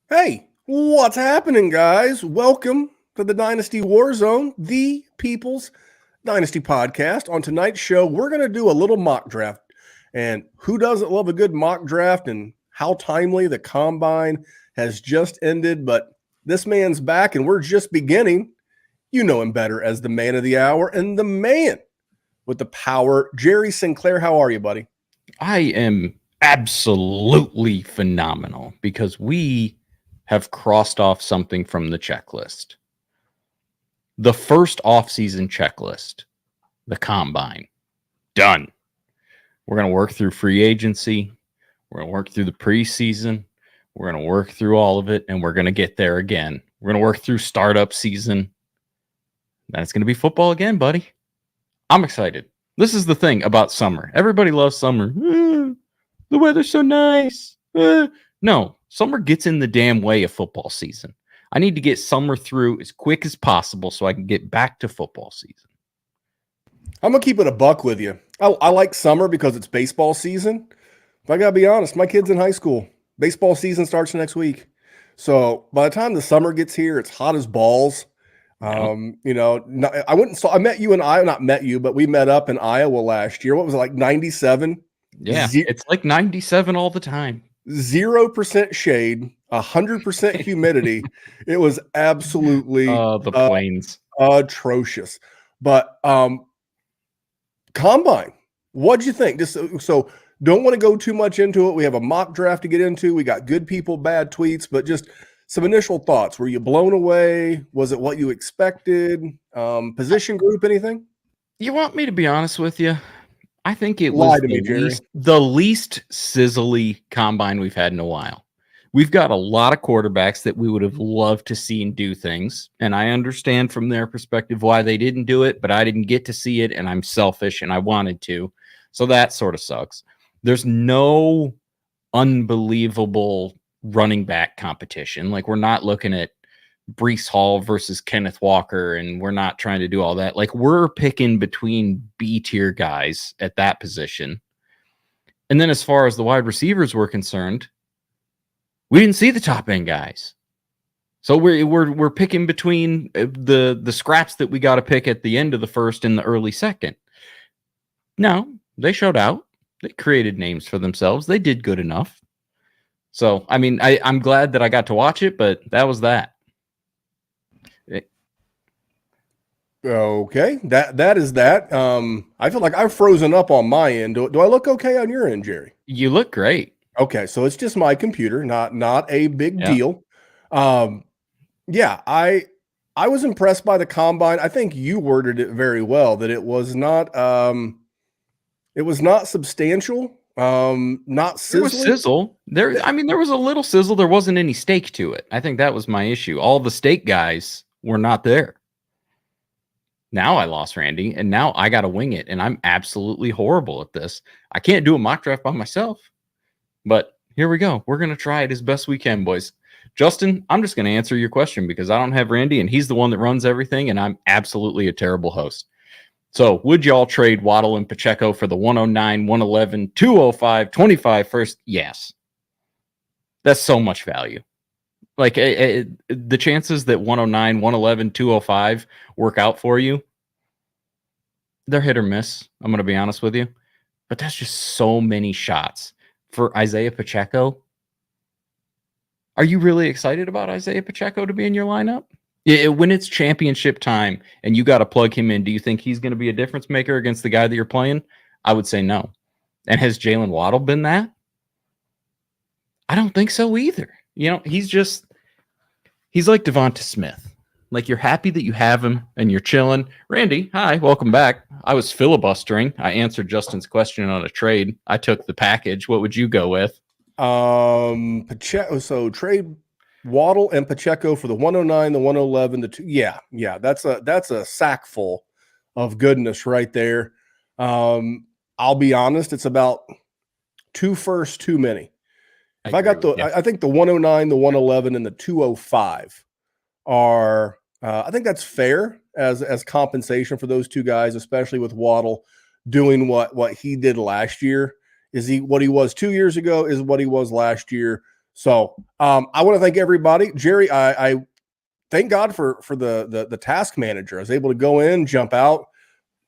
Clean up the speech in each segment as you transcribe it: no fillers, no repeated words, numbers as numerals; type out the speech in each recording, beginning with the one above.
Hey, what's happening, guys? Welcome to the Dynasty WarZone, the People's Dynasty podcast. On tonight's show, we're going to do a little mock draft. And who doesn't love a good mock draft and how timely the combine has just ended? But this man's back and we're just beginning. You know him better as the man of the hour and the man with the power. Jerry Sinclair, how are you, buddy? I am absolutely phenomenal because we have crossed off something from the checklist. The first off-season checklist, the combine, done. We're going to work through free agency. We're going to work through the preseason. We're going to work through all of it, and we're going to get there again. We're going to work through startup season. Then it's going to be football again, buddy. I'm excited. This is the thing about summer. Everybody loves summer. The weather's so nice. No, summer gets in the damn way of football season. I need to get summer through as quick as possible so I can get back to football season. I'm going to keep it a buck with you. I like summer because it's baseball season. But I got to be honest, my kid's in high school. Baseball season starts next week. So by the time the summer gets here, it's hot as balls. I met you in Iowa, not met you, but we met up in Iowa last year. What was it, like 97? Yeah, it's like 97 all the time. 0% shade, 100% humidity. It was absolutely the plains atrocious. But combine, what'd you think? Just so don't want to go too much into it. We have a mock draft to get into. We got good people, bad tweets, but just some initial thoughts. Were you blown away? Was it what you expected? Position group, anything? You want me to be honest with you? I think it was the least sizzly combine we've had in a while. We've got a lot of quarterbacks that we would have loved to see and do things. And I understand from their perspective why they didn't do it, but I didn't get to see it and I'm selfish and I wanted to. So that sort of sucks. There's no unbelievable running back competition. Like we're not looking at Breece Hall versus Kenneth Walker, and we're not trying to do all that. Like we're picking between B tier guys at that position. And then as far as the wide receivers were concerned, we didn't see the top end guys. So we're picking between the scraps that we got to pick at the end of the first and the early second. No, they showed out. They created names for themselves. They did good enough. So, I mean, I'm glad that I got to watch it, but that was that. Okay, that is that. I feel like I've frozen up on my end. Do I look okay on your end, Jerry? You look great. Okay, so it's just my computer, not a big deal. Yeah, I was impressed by the combine. I think you worded it very well that it was not substantial, not sizzling. There was sizzle. There was a little sizzle. There wasn't any steak to it. I think that was my issue. All the steak guys were not there. Now I lost Randy, and now I got to wing it, and I'm absolutely horrible at this. I can't do a mock draft by myself, but here we go. We're going to try it as best we can, boys. Justin, I'm just going to answer your question because I don't have Randy, and he's the one that runs everything, and I'm absolutely a terrible host. So would y'all trade Waddle and Pacheco for the 109, 111, 205, 25 first? Yes. That's so much value. Like the chances that 109, 111, 205 work out for you, they're hit or miss. I'm going to be honest with you. But that's just so many shots for Isaiah Pacheco. Are you really excited about Isaiah Pacheco to be in your lineup? When it's championship time and you got to plug him in, do you think he's going to be a difference maker against the guy that you're playing? I would say no. And has Jaylen Waddle been that? I don't think so either. You know, he's like Devonta Smith. Like you're happy that you have him and you're chilling. Randy, hi, welcome back. I was filibustering. I answered Justin's question on a trade. I took the package. What would you go with? Pacheco. So trade Waddle and Pacheco for the 109, the 111, the 2. Yeah. That's a sack full of goodness right there. I'll be honest, it's about 2 firsts too many. If I think the 109, the 111, and the 205 are, I think that's fair. as compensation for those two guys, especially with Waddle doing what he did last year. Is he what he was 2 years ago? Is what he was last year? So I want to thank everybody. Jerry, I thank God for the task manager. I was able to go in, jump out.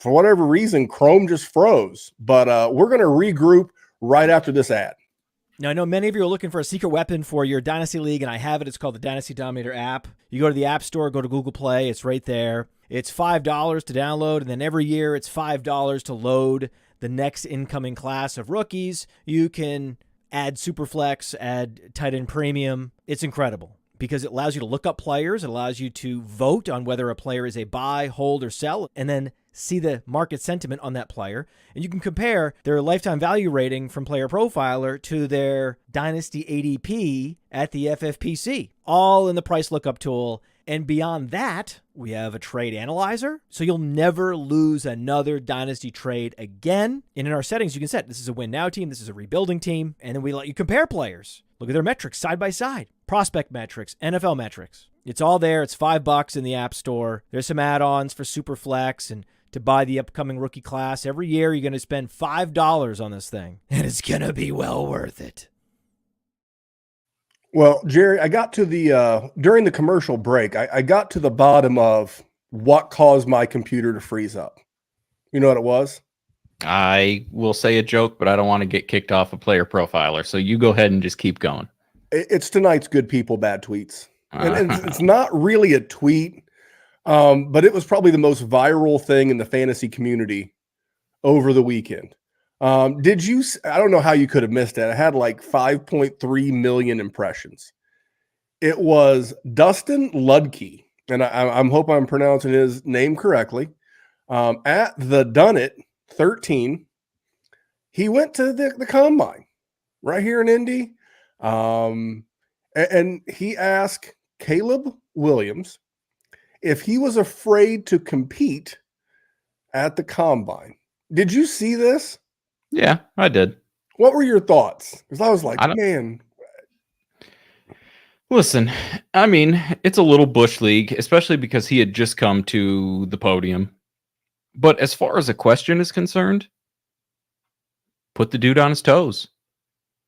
For whatever reason, Chrome just froze. But we're going to regroup right after this ad. Now, I know many of you are looking for a secret weapon for your Dynasty League, and I have it. It's called the Dynasty Dominator app. You go to the App Store, go to Google Play. It's right there. It's $5 to download, and then every year it's $5 to load the next incoming class of rookies. You can add Superflex, add tight end premium. It's incredible because it allows you to look up players. It allows you to vote on whether a player is a buy, hold, or sell, and then see the market sentiment on that player. And you can compare their lifetime value rating from Player Profiler to their Dynasty ADP at the FFPC, all in the price lookup tool. And beyond that, we have a trade analyzer, so you'll never lose another Dynasty trade again. And in our settings, you can set this is a win now team, this is a rebuilding team, and then we let you compare players. Look at their metrics side by side, prospect metrics, NFL metrics. It's all there. It's $5 in the App Store. There's some add-ons for Superflex and to buy the upcoming rookie class. Every year, you're going to spend $5 on this thing, and it's going to be well worth it. Well, Jerry, I got to the during the commercial break, I got to the bottom of what caused my computer to freeze up. You know what it was? I will say a joke, but I don't want to get kicked off a Player Profiler. So you go ahead and just keep going. It's tonight's good people, bad tweets. And it's not really a tweet, but it was probably the most viral thing in the fantasy community over the weekend. Did you? I don't know how you could have missed it. It had like 5.3 million impressions. It was Dustin Ludke, and I'm hope I'm pronouncing his name correctly. At the Dunnit 13, he went to the combine right here in Indy, and he asked Caleb Williams if he was afraid to compete at the combine. Did you see this? Yeah, I did. What were your thoughts? Because I was like, man. Listen, I mean, it's a little bush league, especially because he had just come to the podium. But as far as a question is concerned, put the dude on his toes.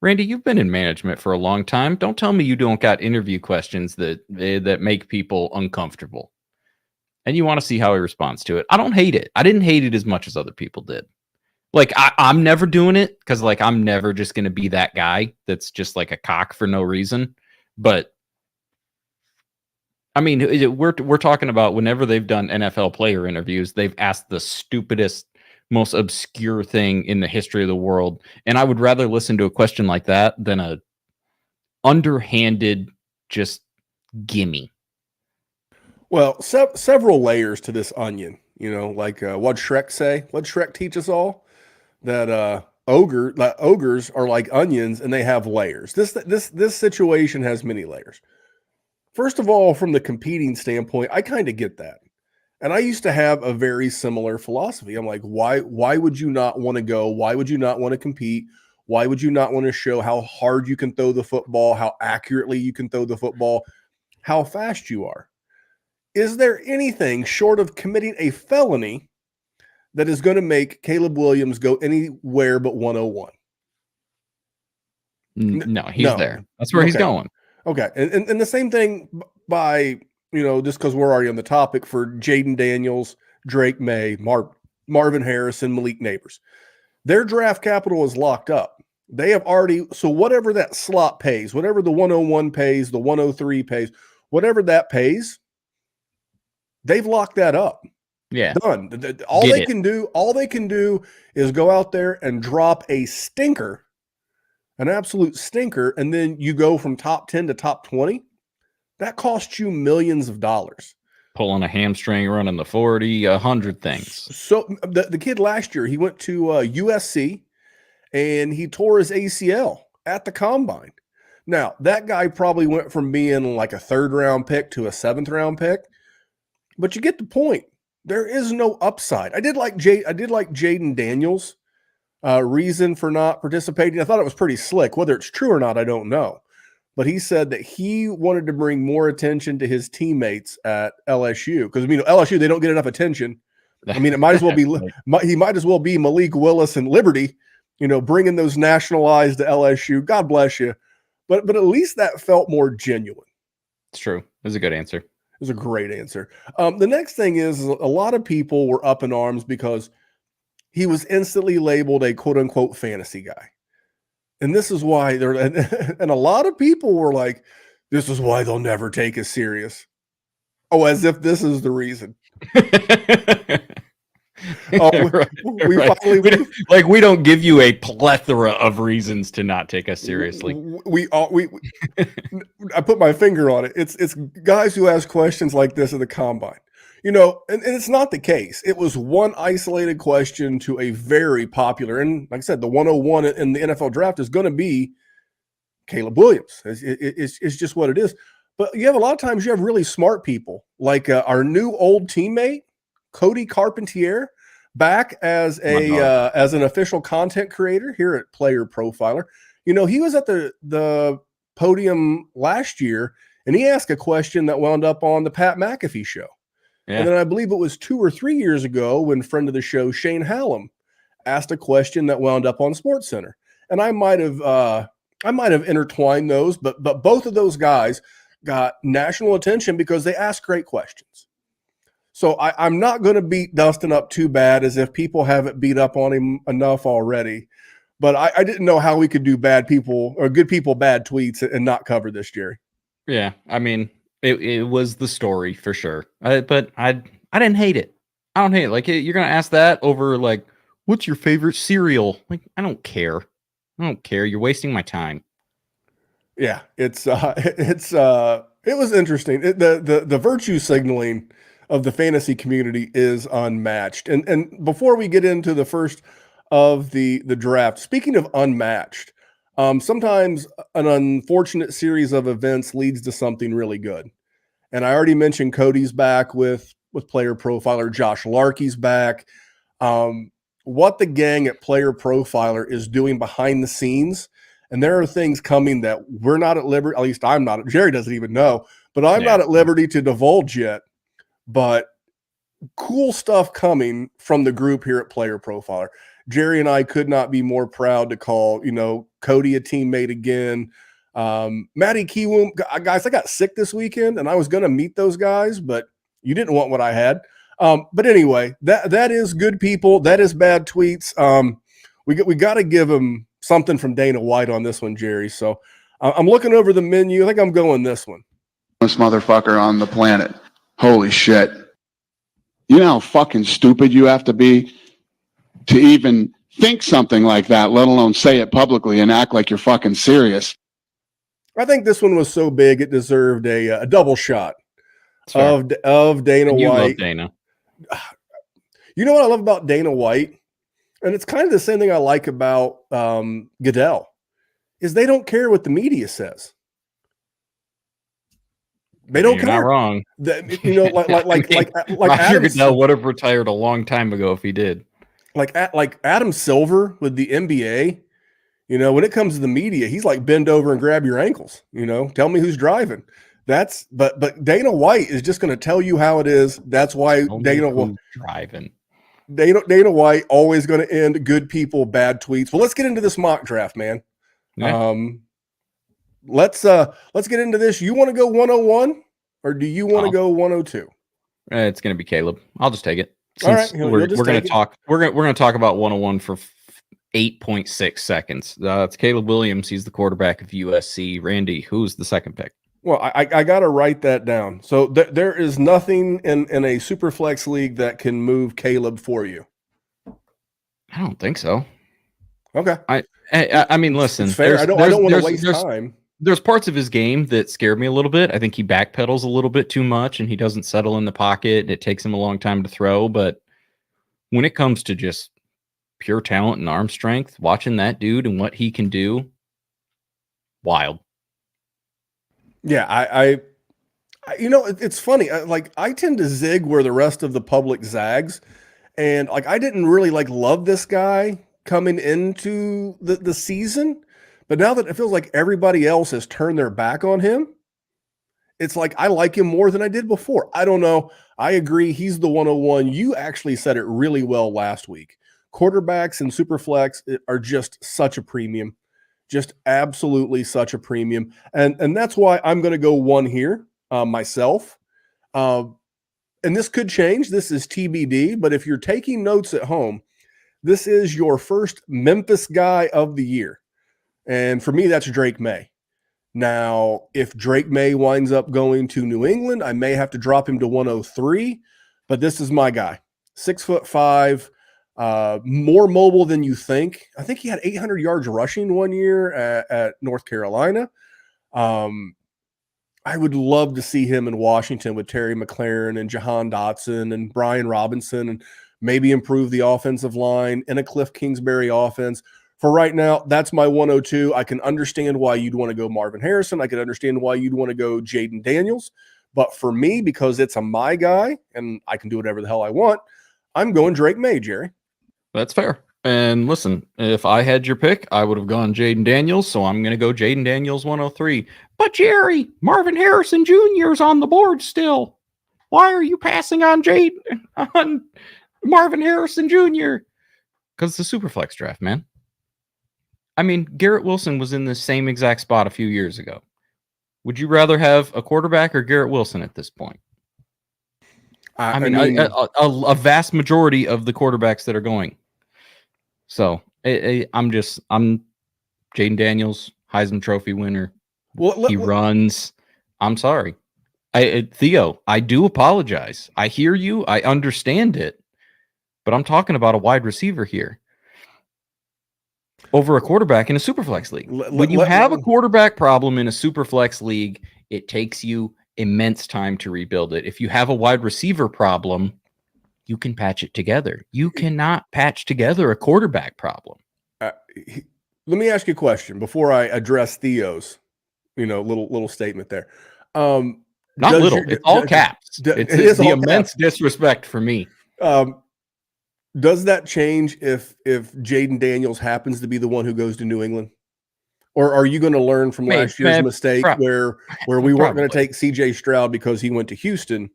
Randy, you've been in management for a long time. Don't tell me you don't got interview questions that make people uncomfortable. And you want to see how he responds to it. I don't hate it. I didn't hate it as much as other people did. Like, I'm never doing it because, like, I'm never just going to be that guy that's just like a cock for no reason. But, I mean, we're talking about whenever they've done NFL player interviews, they've asked the stupidest, most obscure thing in the history of the world. And I would rather listen to a question like that than a underhanded just gimme. Well, several layers to this onion. You know, like what'd Shrek say? What'd Shrek teach us all? That ogres are like onions and they have layers. This situation has many layers. First of all, from the competing standpoint, I kind of get that. And I used to have a very similar philosophy. I'm like, why would you not want to go? Why would you not want to compete? Why would you not want to show how hard you can throw the football, how accurately you can throw the football, how fast you are? Is there anything short of committing a felony that is going to make Caleb Williams go anywhere but 101? No, he's there. That's where he's going. Okay. And the same thing by, you know, just because we're already on the topic, for Jayden Daniels, Drake Maye, Marvin Harrison, Malik Nabers. Their draft capital is locked up. They have already, so whatever that slot pays, whatever the 101 pays, the 103 pays, whatever that pays, they've locked that up. Yeah. Done. All they can do is go out there and drop a stinker, an absolute stinker, and then you go from top 10 to top 20. That costs you millions of dollars. Pulling a hamstring, running the 40, 100 things. So the kid last year, he went to USC and he tore his ACL at the combine. Now, that guy probably went from being like a 3rd round pick to a 7th round pick, but you get the point. There is no upside. I did like Jayden Daniels' reason for not participating. I thought it was pretty slick. Whether it's true or not, I don't know. but he said that he wanted to bring more attention to his teammates at LSU because LSU, they don't get enough attention. I mean, it might as well be he might as well be Malik Willis and Liberty, bringing those nationalized to LSU. God bless you, but at least that felt more genuine. It's true. It was a good answer. It was a great answer. The next thing is a lot of people were up in arms because he was instantly labeled a quote unquote fantasy guy. And this is why and a lot of people were like, this is why they'll never take us serious. Oh, as if this is the reason. We don't give you a plethora of reasons to not take us seriously. I put my finger on it. It's guys who ask questions like this at the combine, and it's not the case. It was one isolated question to a very popular, and like I said, the 101 in the NFL draft is going to be Caleb Williams. It's just what it is. But you have a lot of times you have really smart people like our new old teammate Cody Carpentier back as an official content creator here at Player Profiler. He was at the podium last year and he asked a question that wound up on the Pat McAfee show. Yeah. And then I believe it was 2 or 3 years ago when friend of the show Shane Hallam asked a question that wound up on SportsCenter. And I might have intertwined those, but both of those guys got national attention because they asked great questions. So I'm not going to beat Dustin up too bad as if people haven't beat up on him enough already. But I didn't know how we could do bad people or good people bad tweets and not cover this, Jerry. Yeah, I mean, it was the story for sure. But I didn't hate it. I don't hate it. Like, you're going to ask that over, like, what's your favorite cereal? Like, I don't care. You're wasting my time. Yeah, it was interesting. The virtue signaling of the fantasy community is unmatched. And before we get into the first of the draft, speaking of unmatched, sometimes an unfortunate series of events leads to something really good. And I already mentioned Cody's back with Player Profiler. Josh Larkey's back. What the gang at Player Profiler is doing behind the scenes, and there are things coming that we're not at liberty, at least I'm not, Jerry doesn't even know, but I'm not at liberty to divulge yet. But cool stuff coming from the group here at Player Profiler. Jerry and I could not be more proud to call, Cody a teammate again. Matty Kiwoom, guys, I got sick this weekend and I was going to meet those guys, but you didn't want what I had. But anyway, that is good people. That is bad tweets. We got to give them something from Dana White on this one, Jerry. So I'm looking over the menu. I think I'm going this one. This motherfucker on the planet. Holy shit. You know how fucking stupid you have to be to even think something like that, let alone say it publicly and act like you're fucking serious. I think this one was so big it deserved a double shot of Dana and you White. Love Dana. You know what I love about Dana White? And it's kind of the same thing I like about Goodell, is they don't care what the media says. They don't care. Not wrong. Like Roger Goodell would have retired a long time ago if he did. Like Adam Silver with the NBA, when it comes to the media, he's like bend over and grab your ankles. Tell me who's driving. But Dana White is just going to tell you how it is. That's why Dana White always going to end good people, bad tweets. Well, let's get into this mock draft, man. Yeah. Let's get into this. You want to go 101 or do you want to go 102? It's going to be Caleb. I'll just take it. All right, we're going to talk. We're going to talk about 101 for 8.6 seconds. It's Caleb Williams. He's the quarterback of USC. Randy, who's the second pick? Well, I got to write that down. So there is nothing in a Superflex league that can move Caleb for you. I don't think so. Okay. I mean, listen. It's fair. I don't want to waste time. There's parts of his game that scared me a little bit. I think he backpedals a little bit too much and he doesn't settle in the pocket. And it takes him a long time to throw. But when it comes to just pure talent and arm strength, watching that dude and what he can do, wild. Yeah, I it's funny. I tend to zig where the rest of the public zags. And I didn't really love this guy coming into the season. But now that it feels like everybody else has turned their back on him, it's like I like him more than I did before. I don't know. I agree. He's the 101. You actually said it really well last week. Quarterbacks and Superflex are just such a premium, just absolutely such a premium. And that's why I'm going to go one here myself. And this could change. This is TBD. But if you're taking notes at home, this is your first Memphis guy of the year. And for me, that's Drake Maye. Now, if Drake Maye winds up going to New England, I may have to drop him to 103, but this is my guy. 6'5", more mobile than you think. I think he had 800 yards rushing one year at North Carolina. I would love to see him in Washington with Terry McLaurin and Jahan Dotson and Brian Robinson and maybe improve the offensive line in a Cliff Kingsbury offense. For right now, that's my 102. I can understand why you'd want to go Marvin Harrison. I can understand why you'd want to go Jayden Daniels. But for me, because it's my guy and I can do whatever the hell I want, I'm going Drake Maye, Jerry. That's fair. And listen, if I had your pick, I would have gone Jayden Daniels. So I'm going to go Jayden Daniels 103. But Jerry, Marvin Harrison Jr. is on the board still. Why are you passing on Marvin Harrison Jr.? Because it's the Superflex draft, man. I mean, Garrett Wilson was in the same exact spot a few years ago. Would you rather have a quarterback or Garrett Wilson at this point? I mean a vast majority of the quarterbacks that are going. So I'm Jayden Daniels, Heisman Trophy winner. He runs. I'm sorry. Theo, I do apologize. I hear you. I understand it. But I'm talking about a wide receiver here over a quarterback in a Superflex league. When you have a quarterback problem in a Superflex league, it takes you immense time to rebuild it. If you have a wide receiver problem, you can patch it together. You cannot patch together a quarterback problem. Let me ask you a question before I address Theo's, little statement there. Not little. It's all caps. It's the immense disrespect for me. Does that change if Jayden Daniels happens to be the one who goes to New England? Or are you going to learn from last year's mistake where we weren't going to take CJ Stroud because he went to Houston?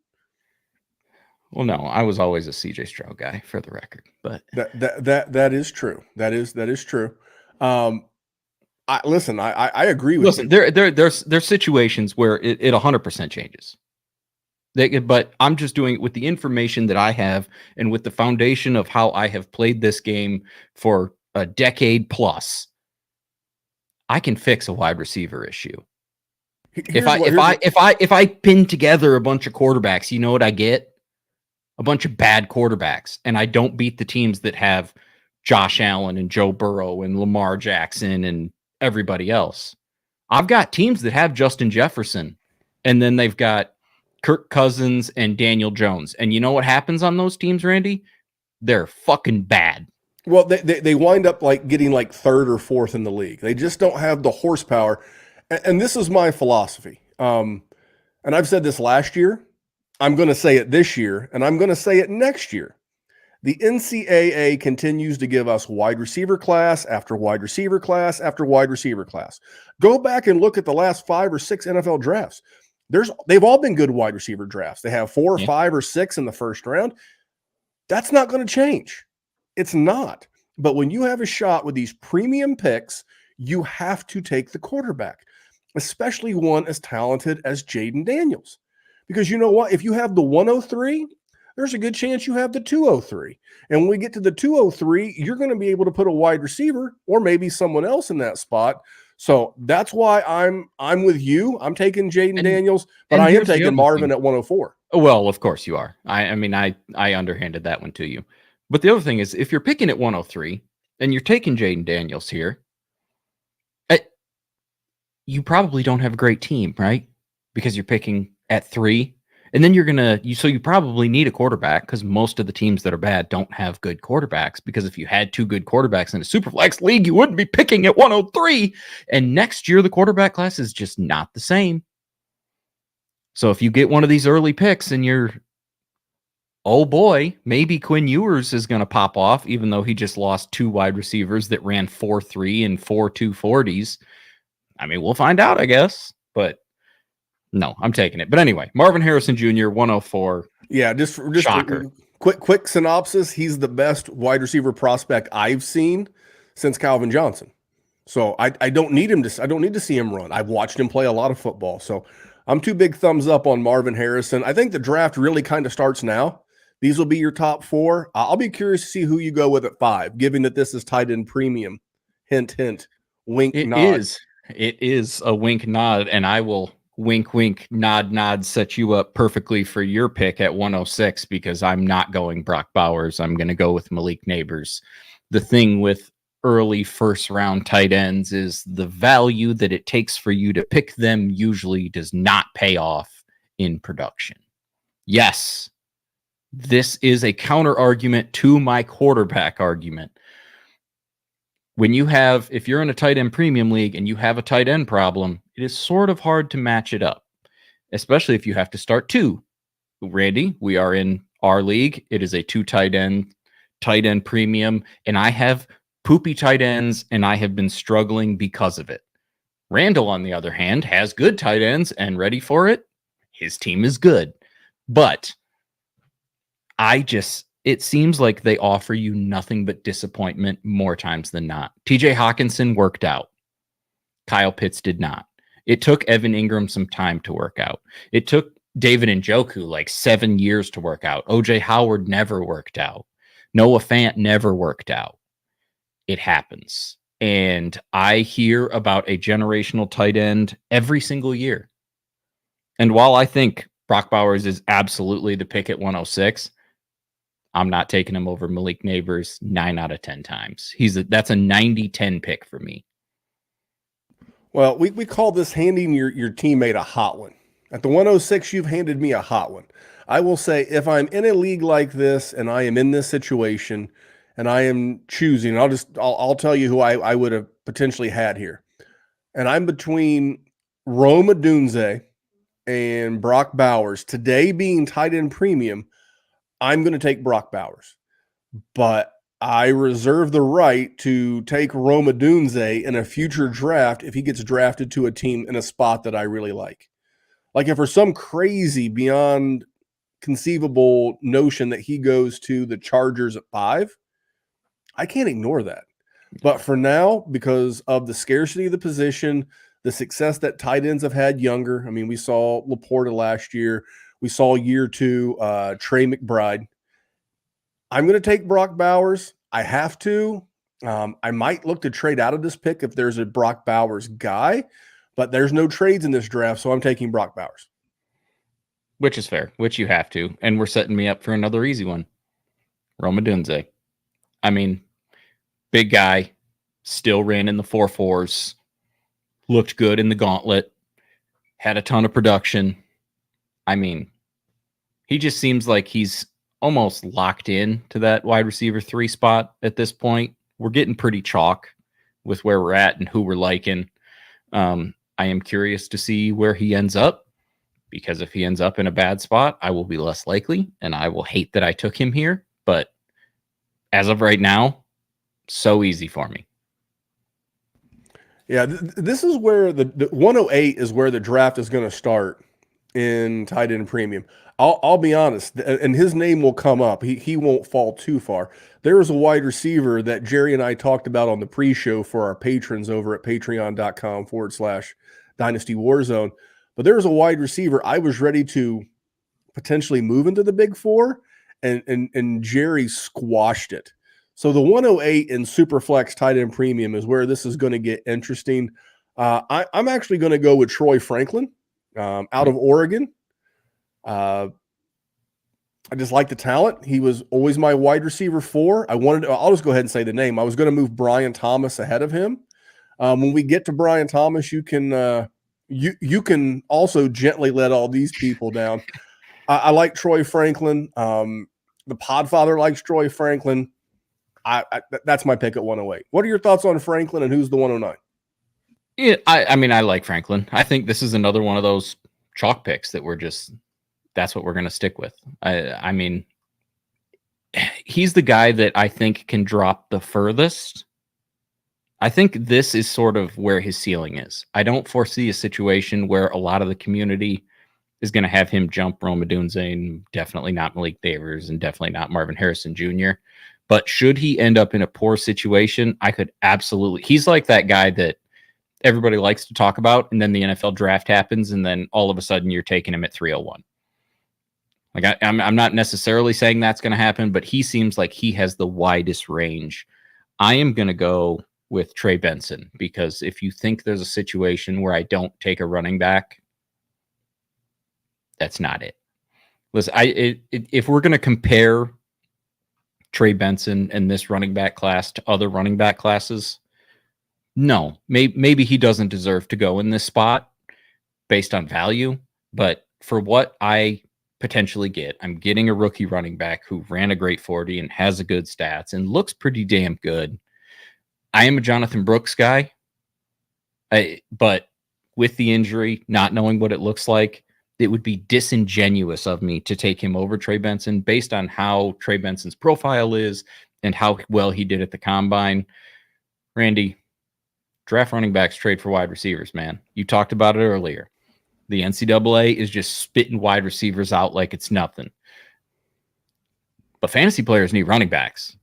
Well, no, I was always a CJ Stroud guy for the record, but that is true. That is true. I agree with you. There's situations where it 100% changes. But I'm just doing it with the information that I have and with the foundation of how I have played this game for a decade plus. I can fix a wide receiver issue. If I pin together a bunch of quarterbacks, you know what I get? A bunch of bad quarterbacks, and I don't beat the teams that have Josh Allen and Joe Burrow and Lamar Jackson and everybody else. I've got teams that have Justin Jefferson, and then they've got Kirk Cousins and Daniel Jones. And you know what happens on those teams, Randy? They're fucking bad. Well, they wind up like getting like third or fourth in the league. They just don't have the horsepower. And this is my philosophy. And I've said this last year. I'm going to say it this year, and I'm going to say it next year. The NCAA continues to give us wide receiver class after wide receiver class after wide receiver class. Go back and look at the last 5 or 6 NFL drafts. They've all been good wide receiver drafts. They have 4 or 5 or 6 in the first round. That's not going to change. It's not. But when you have a shot with these premium picks, you have to take the quarterback, especially one as talented as Jayden Daniels. Because you know what? If you have the 103, there's a good chance you have the 203. And when we get to the 203, you're going to be able to put a wide receiver or maybe someone else in that spot. So that's why I'm with you. I'm taking Jayden Daniels, but I am taking Marvin at 104. Well, of course you are. I underhanded that one to you. But the other thing is, if you're picking at 103 and you're taking Jayden Daniels here, you probably don't have a great team, right? Because you're picking at 3. And then you probably need a quarterback because most of the teams that are bad don't have good quarterbacks. Because if you had 2 good quarterbacks in a Superflex league, you wouldn't be picking at 103. And next year, the quarterback class is just not the same. So if you get one of these early picks and you're oh boy, maybe Quinn Ewers is going to pop off, even though he just lost 2 wide receivers that ran 4.3 and 4.240s. I mean, we'll find out, I guess, but no, I'm taking it. But anyway, Marvin Harrison Jr., 104. Yeah, just Shocker. Quick synopsis. He's the best wide receiver prospect I've seen since Calvin Johnson. So I don't need him to. I don't need to see him run. I've watched him play a lot of football. So I'm 2 big thumbs up on Marvin Harrison. I think the draft really kind of starts now. These will be your top 4. I'll be curious to see who you go with at 5, given that this is tight end premium. Hint, hint, wink, nod. It is a wink, nod, and I will wink, wink, nod, nod, set you up perfectly for your pick at 106 because I'm not going Brock Bowers. I'm going to go with Malik Nabers. The thing with early first round tight ends is the value that it takes for you to pick them usually does not pay off in production. Yes, this is a counter argument to my quarterback argument. If you're in a tight end premium league and you have a tight end problem, it is sort of hard to match it up, especially if you have to start 2. Randy, we are in our league. It is a 2 tight end premium, and I have poopy tight ends, and I have been struggling because of it. Randall, on the other hand, has good tight ends, and ready for it, his team is good. But it seems like they offer you nothing but disappointment more times than not. TJ Hawkinson worked out. Kyle Pitts did not. It took Evan Ingram some time to work out. It took David Njoku like 7 years to work out. OJ Howard never worked out. Noah Fant never worked out. It happens. And I hear about a generational tight end every single year. And while I think Brock Bowers is absolutely the pick at 106, I'm not taking him over Malik Nabers 9 out of 10 times. That's a 90-10 pick for me. Well, we call this handing your teammate a hot one. At the 106, you've handed me a hot one. I will say, if I'm in a league like this and I am in this situation and I am choosing, I'll tell you who I would have potentially had here. And I'm between Rome Adunze and Brock Bowers. Today being tight end premium, I'm going to take Brock Bowers. But I reserve the right to take Rome Adunze in a future draft if he gets drafted to a team in a spot that I really like. Like if for some crazy beyond conceivable notion that he goes to the Chargers at 5, I can't ignore that. But for now, because of the scarcity of the position, the success that tight ends have had younger, I mean, we saw Laporta last year. We saw year 2, Trey McBride. I'm going to take Brock Bowers. I have to. I might look to trade out of this pick if there's a Brock Bowers guy, but there's no trades in this draft, so I'm taking Brock Bowers. Which is fair, which you have to. And we're setting me up for another easy one. Rome Adunze. I mean, big guy, still ran in the 4.4s, looked good in the gauntlet, had a ton of production. I mean, he just seems like he's almost locked in to that wide receiver 3 spot at this point. We're getting pretty chalk with where we're at and who we're liking. I am curious to see where he ends up, because if he ends up in a bad spot, I will be less likely and I will hate that I took him here. But as of right now, so easy for me. Yeah, this is where the 108 is where the draft is going to start in tight end premium. I'll be honest, and his name will come up. He won't fall too far. There was a wide receiver that Jerry and I talked about on the pre-show for our patrons over at patreon.com/Dynasty WarZone. But there was a wide receiver I was ready to potentially move into the big 4, and Jerry squashed it. So the 108 in Superflex tight end premium is where this is going to get interesting. I'm actually going to go with Troy Franklin out of Oregon. I just like the talent. He was always my wide receiver 4. I'll just go ahead and say the name. I was going to move Brian Thomas ahead of him. When we get to Brian Thomas, you can also gently let all these people down. I like Troy Franklin. The Podfather likes Troy Franklin. That's my pick at 108. What are your thoughts on Franklin, and who's the 109? Yeah, I mean, I like Franklin. I think this is another one of those chalk picks that that's what we're going to stick with. I mean, he's the guy that I think can drop the furthest. I think this is sort of where his ceiling is. I don't foresee a situation where a lot of the community is going to have him jump Rome Adunze, and definitely not Malik Nabers, and definitely not Marvin Harrison Jr. But should he end up in a poor situation, I could absolutely. He's like that guy that everybody likes to talk about, and then the NFL draft happens, and then all of a sudden you're taking him at 301. Like I'm not necessarily saying that's going to happen, but he seems like he has the widest range. I am going to go with Trey Benson, because if you think there's a situation where I don't take a running back, that's not it. Listen, if we're going to compare Trey Benson and this running back class to other running back classes, no, maybe he doesn't deserve to go in this spot based on value, but for what I potentially get, I'm getting a rookie running back who ran a great 40 and has a good stats and looks pretty damn good. I am a Jonathan Brooks guy, but with the injury, not knowing what it looks like, it would be disingenuous of me to take him over Trey Benson based on how Trey Benson's profile is and how well he did at the combine. Randy, draft running backs, trade for wide receivers, man. You talked about it earlier. The NCAA is just spitting wide receivers out like it's nothing. But fantasy players need running backs.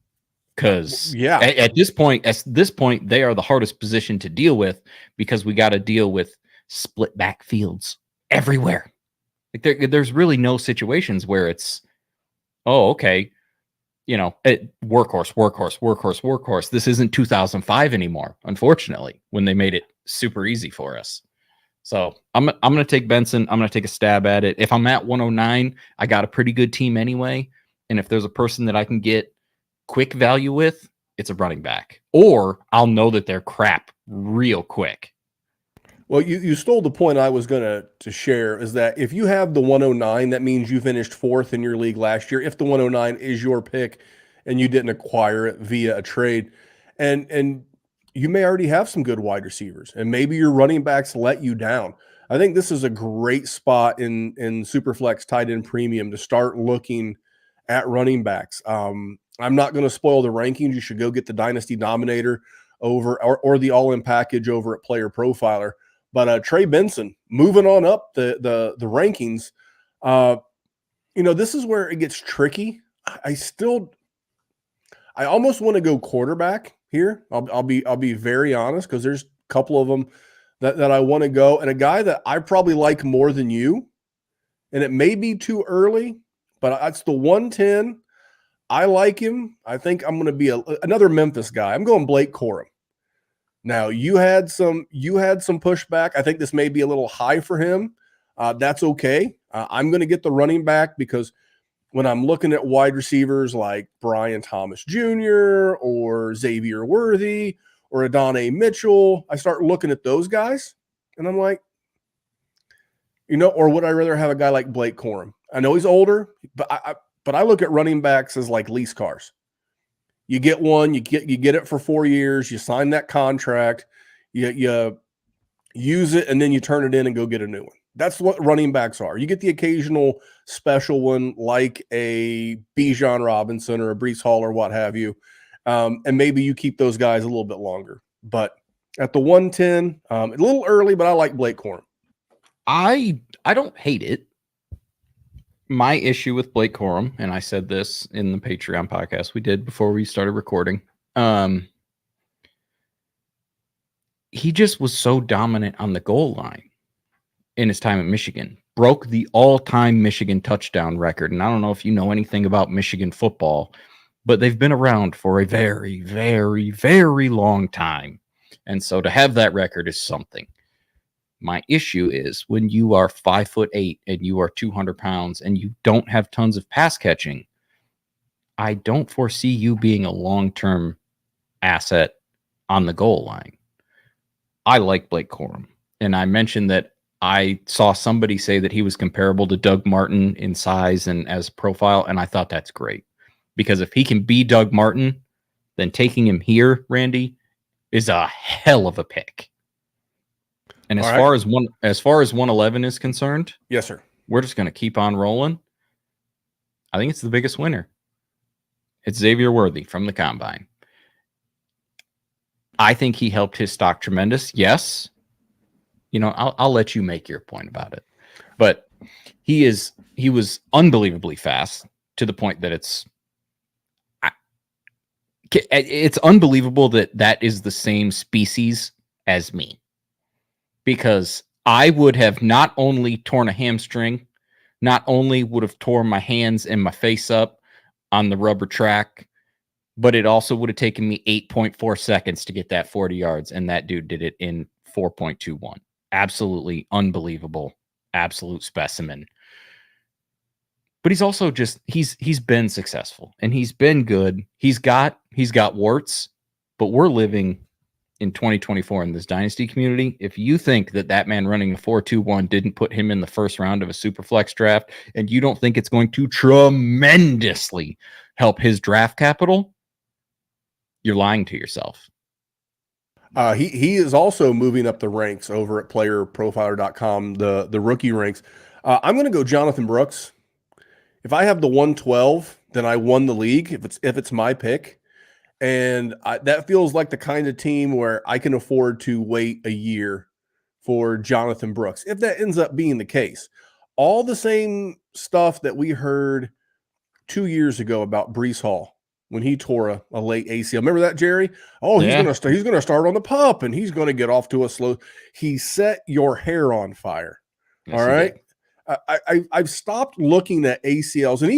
Because at this point, they are the hardest position to deal with, because we got to deal with split backfields everywhere. Like there's really no situations where it's, oh, okay, workhorse. This isn't 2005 anymore, unfortunately, when they made it super easy for us. So I'm going to take Benson. I'm going to take a stab at it. If I'm at 109, I got a pretty good team anyway. And if there's a person that I can get quick value with, it's a running back, or I'll know that they're crap real quick. Well, you stole the point I was going to share, is that if you have the 109, that means you finished fourth in your league last year. If the 109 is your pick and you didn't acquire it via a trade, and you may already have some good wide receivers, and maybe your running backs let you down. I think this is a great spot in Superflex tight end premium to start looking at running backs. I'm not going to spoil the rankings. You should go get the Dynasty Dominator over or the all-in package over at Player Profiler. But Trey Benson moving on up the rankings. This is where it gets tricky. I almost want to go quarterback here. I'll be very honest, because there's a couple of them that I want to go, and a guy that I probably like more than you, and it may be too early, but it's the 110. I like him. I think I'm going to be another Memphis guy. I'm going Blake Corum. Now, you had some pushback. I think this may be a little high for him. That's okay. I'm going to get the running back, because when I'm looking at wide receivers like Brian Thomas Jr. or Xavier Worthy or Adonai Mitchell, I start looking at those guys, and I'm like, or would I rather have a guy like Blake Corum? I know he's older, but I look at running backs as like lease cars. You get one, you get it for 4 years, you sign that contract, you use it, and then you turn it in and go get a new one. That's what running backs are. You get the occasional special one like a Bijan Robinson or a Breece Hall or what have you, and maybe you keep those guys a little bit longer. But at the 110, a little early, but I like Blake Corum. I don't hate it. My issue with Blake Corum, and I said this in the Patreon podcast we did before we started recording, he just was so dominant on the goal line in his time at Michigan. Broke the all-time Michigan touchdown record. And I don't know if you know anything about Michigan football, but they've been around for a very, very, very long time. And so to have that record is something. My issue is when you are 5'8" and you are 200 pounds and you don't have tons of pass catching, I don't foresee you being a long-term asset on the goal line. I like Blake Corum. And I mentioned that I saw somebody say that he was comparable to Doug Martin in size and as profile, and I thought that's great. Because if he can be Doug Martin, then taking him here, Randy, is a hell of a pick. And as far as 111 is concerned, yes, sir, we're just going to keep on rolling. I think it's the biggest winner. It's Xavier Worthy from the Combine. I think he helped his stock tremendous. Yes. I'll let you make your point about it. But he was unbelievably fast to the point that it's unbelievable that is the same species as me. Because I would have not only torn a hamstring, not only would have torn my hands and my face up on the rubber track, but it also would have taken me 8.4 seconds to get that 40 yards. And that dude did it in 4.21. Absolutely unbelievable. Absolute specimen. But he's also he's been successful and he's been good. He's got warts, but we're living in 2024 in this dynasty community. If you think that man running a 4.21 didn't put him in the first round of a Superflex draft, and you don't think it's going to tremendously help his draft capital, you're lying to yourself. He is also moving up the ranks over at playerprofiler.com, the rookie ranks. I'm going to go Jonathan Brooks. If I have the 112, then I won the league. If it's my pick. And that feels like the kind of team where I can afford to wait a year for Jonathan Brooks, if that ends up being the case. All the same stuff that we heard 2 years ago about Breece Hall when he tore a late ACL. Remember that, Jerry? Oh, he's gonna start on the pup, and he's going to get off to a slow. He set your hair on fire. Yes, all right. I've stopped looking at ACLs, and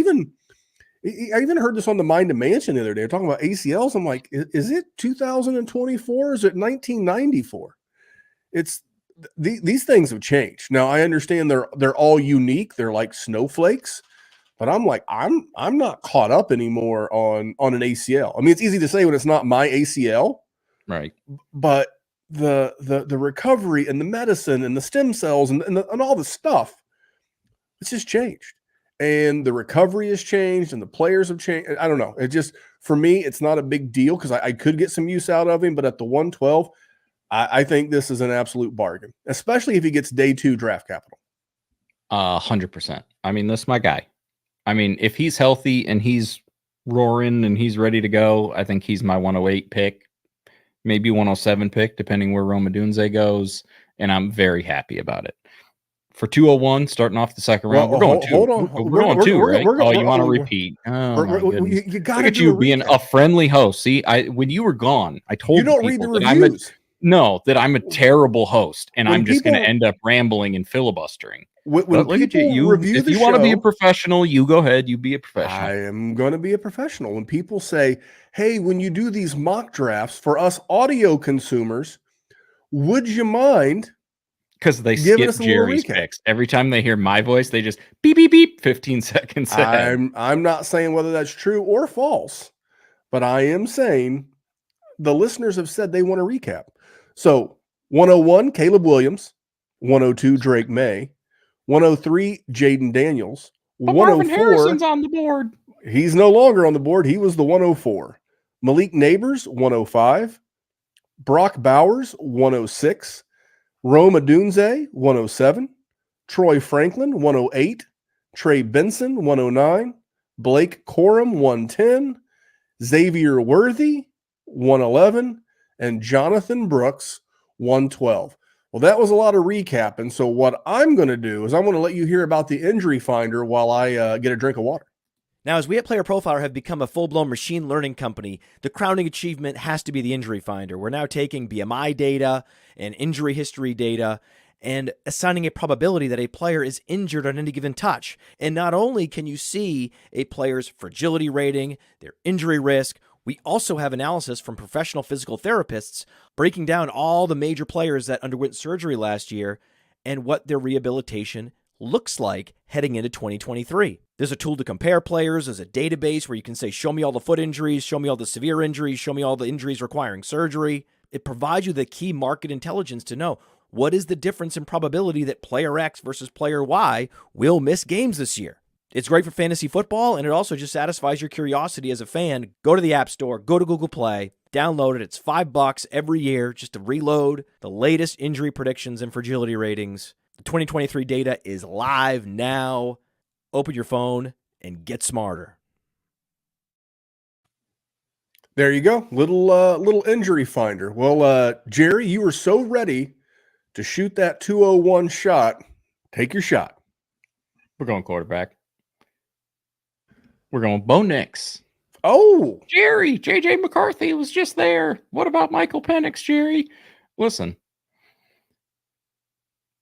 I even heard this on the Mind to Mansion the other day. Talking about ACLs. I'm like, is it 2024? Is it 1994? These things have changed. Now I understand they're all unique. They're like snowflakes, but I'm like, I'm not caught up anymore on an ACL. I mean, it's easy to say when it's not my ACL, right? But the recovery and the medicine and the stem cells and all the stuff, it's just changed. And the recovery has changed and the players have changed. I don't know. It just, for me, it's not a big deal because I could get some use out of him. But at the 112, I think this is an absolute bargain, especially if he gets day 2 draft capital. 100%. I mean, that's my guy. I mean, if he's healthy and he's roaring and he's ready to go, I think he's my 108 pick, maybe 107 pick, depending where Adunze goes. And I'm very happy about it. For 201, starting off the second round, we're going 2. Hold on. We're going 2, right? You want to repeat? Oh, my goodness. You got to Look at you being a friendly host. See, when you were gone, I told you don't read the reviews. that I'm a terrible host, and I'm just going to end up rambling and filibustering. When look at you. If you want to be a professional, you go ahead. You be a professional. I am going to be a professional. When people say, hey, when you do these mock drafts for us audio consumers, would you mind? Because they skip Jerry's picks. Every time they hear my voice, they just beep, beep, beep, 15 seconds ahead. I'm not saying whether that's true or false, but I am saying the listeners have said they want a recap. So 101, Caleb Williams. 102, Drake Maye. 103, Jayden Daniels. 104, Marvin Harrison's on the board. He's no longer on the board. He was the 104. Malik Nabers, 105. Brock Bowers, 106. Adunze, 107. Troy Franklin, 108. Trey Benson, 109. Blake Corum, 110. Xavier Worthy, 111. And Jonathan Brooks, 112. Well, that was a lot of recapping. So what I'm going to do is I'm going to let you hear about the injury finder while I get a drink of water. Now, as we at Player Profiler have become a full-blown machine learning company, the crowning achievement has to be the injury finder. We're now taking BMI data and injury history data and assigning a probability that a player is injured on any given touch. And not only can you see a player's fragility rating, their injury risk, we also have analysis from professional physical therapists breaking down all the major players that underwent surgery last year and what their rehabilitation looks like heading into 2023. There's a tool to compare players. There's a database where you can say, show me all the foot injuries, show me all the severe injuries, show me all the injuries requiring surgery. It provides you the key market intelligence to know what is the difference in probability that player X versus player Y will miss games this year. It's great for fantasy football, and it also just satisfies your curiosity as a fan. Go to the App Store, go to Google Play, download it. It's $5 every year just to reload the latest injury predictions and fragility ratings. The 2023 data is live now. Open your phone and get smarter. There you go. Little injury finder. Well, Jerry, you were so ready to shoot that 201 shot. Take your shot. We're going quarterback. We're going Bo Nix. Oh, Jerry, JJ McCarthy was just there. What about Michael Penix, Jerry? Listen,